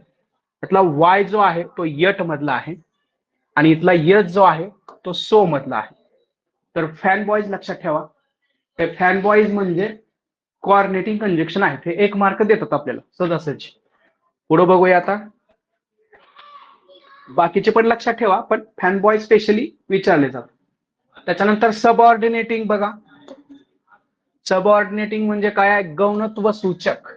यातला वाय जो आहे तो यट मधला आहे आणि इथला यस जो आहे तो सो मधला आहे. तर फॅन बॉईज लक्षात ठेवा, हे फॅन बॉईज म्हणजे कोऑर्डिनेटिंग कंजंक्शन आहे. हे 1 मार्क देतात आपल्याला सहजासहजी. पुढे बघूया आता, बाकीचे पण लक्षात ठेवा, पण फॅन बॉय स्पेशली विचारले जातात. त्याच्यानंतर सबऑर्डिनेटिंग. बघा, सबऑर्डिनेटिंग म्हणजे काय आहे, गौणत्व सूचक.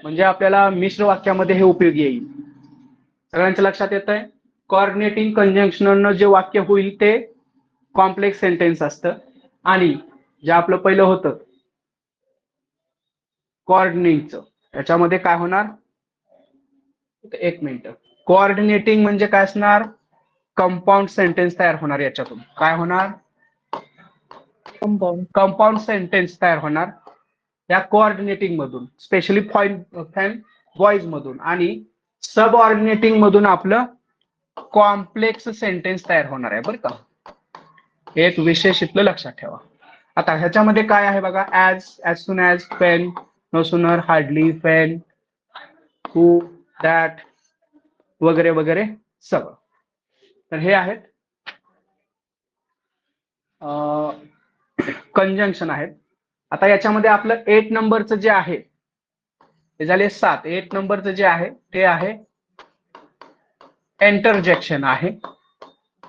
म्हणजे आपल्याला मिश्र वाक्यामध्ये हे उपयोगी येईल. सगळ्यांच्या लक्षात येत आहे. कोऑर्डिनेटिंग कंजंक्शन जे वाक्य होईल ते कॉम्प्लेक्स सेंटेन्स असतं आणि जे आपलं पहिलं होतं कोऑर्डिनेटचं, त्याच्यामध्ये काय होणार, 1 मिनिट. कोऑर्डिनेटिंग म्हणजे काय असणार, कंपाऊंड सेंटेन्स तयार होणार. याच्यातून काय होणार, कंपाऊंड सेंटेन्स तयार होणार या कोऑर्डिनेटिंग मधून, स्पेशली फॅन बॉईज मधून. आणि सबऑर्डिनेटिंग मधून आपलं कॉम्प्लेक्स सेंटेन्स तयार होणार आहे. बरं का, एक विशेष इथलं लक्षात ठेवा. आता ह्याच्यामध्ये काय आहे बघा, as soon as, pen, no sooner, hardly, pen, who, that वगैरे वगैरे सगळं. तर हे आहेत कंजंक्शन आहेत. आता याच्यामध्ये आपलं 8 नंबरचं जे आहे ते झाले 7. 8 नंबरचं जे आहे ते आहे इंटरजेक्शन आहे.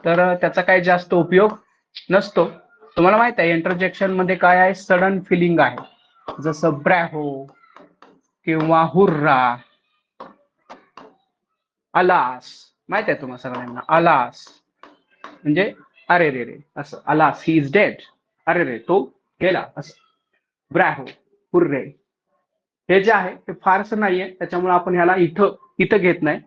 तर त्याचा काही जास्त उपयोग नसतो. तुम्हाला माहित आहे इंटरजेक्शन मध्ये काय आहे, सडन फिलिंग आहे. जसं ब्रॅहो किंवा हुर्रा, अलास. माहित आहे तुम्हाला सगळ्यांना, अलास म्हणजे अरे रे रे असं, अलास ही इज डेड, अरे रे तो गेला असं. ब्रॅहो, हुर्रे हे जे आहे ते फारसं नाहीये, त्याच्यामुळे आपण ह्याला इथं घेत नाही.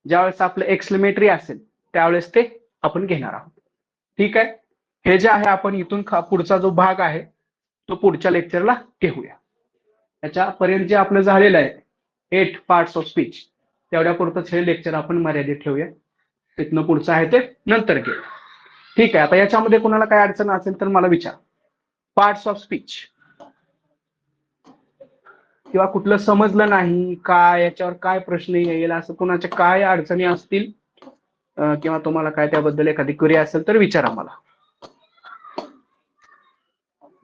ज्यावेळेस आपलं एक्सक्लेमेटरी असेल त्यावेळेस ते आपण घेणार आहोत. ठीक आहे, हे जे आहे आपण इथून पुढचा जो भाग आहे तो पुढच्या लेक्चरला घेऊया. त्याच्यापर्यंत जे आपलं झालेलं आहे 8 पार्ट्स ऑफ स्पीच, तेवढ्या पुरतच हे लेक्चर आपण मर्यादित ठेवूया. तिथनं पुढचं आहे ते नंतर घेऊ. ठीक आहे, आता याच्यामध्ये कोणाला काय अडचण असेल तर मला विचार. पार्ट्स ऑफ स्पीच किंवा कुठलं समजलं नाही काय, याच्यावर काय प्रश्न येईल, असं कोणाच्या काय अडचणी असतील किंवा तुम्हाला काय त्याबद्दल एखादी क्वेरी असेल तर विचारा मला.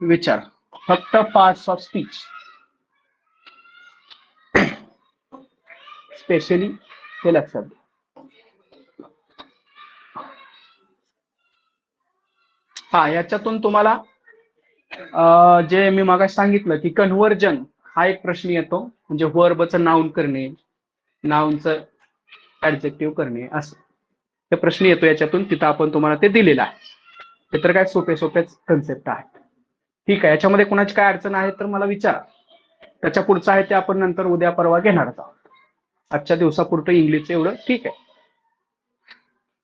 विचार, फक्त पार्ट्स ऑफ स्पीच स्पेशली हे लक्षात घ्या. याच्यातून तुम्हाला जे मी मागास सांगितलं की कन्व्हर्जन हा एक प्रश्न येतो. म्हणजे वर्बचं नाउन करणे, नाउनचं ऍडजेक्टिव्ह करणे, असं हे प्रश्न येतो याच्यातून. तिथं आपण तुम्हाला ते दिलेलं आहे. ते तर काय सोपेच कन्सेप्ट आहेत. ठीक आहे, याच्यामध्ये कोणाची काय अडचण आहे तर मला विचारा. त्याच्या पुढचं आहे ते आपण नंतर उद्या परवा घेणार आहोत. आजच्या दिवसापुरतं इंग्लिशचं एवढं ठीक आहे.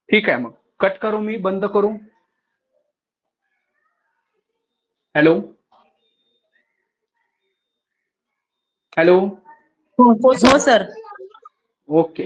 ठीक आहे, मग कट करू, मी बंद करू. Hello hello. हो सर. ओके.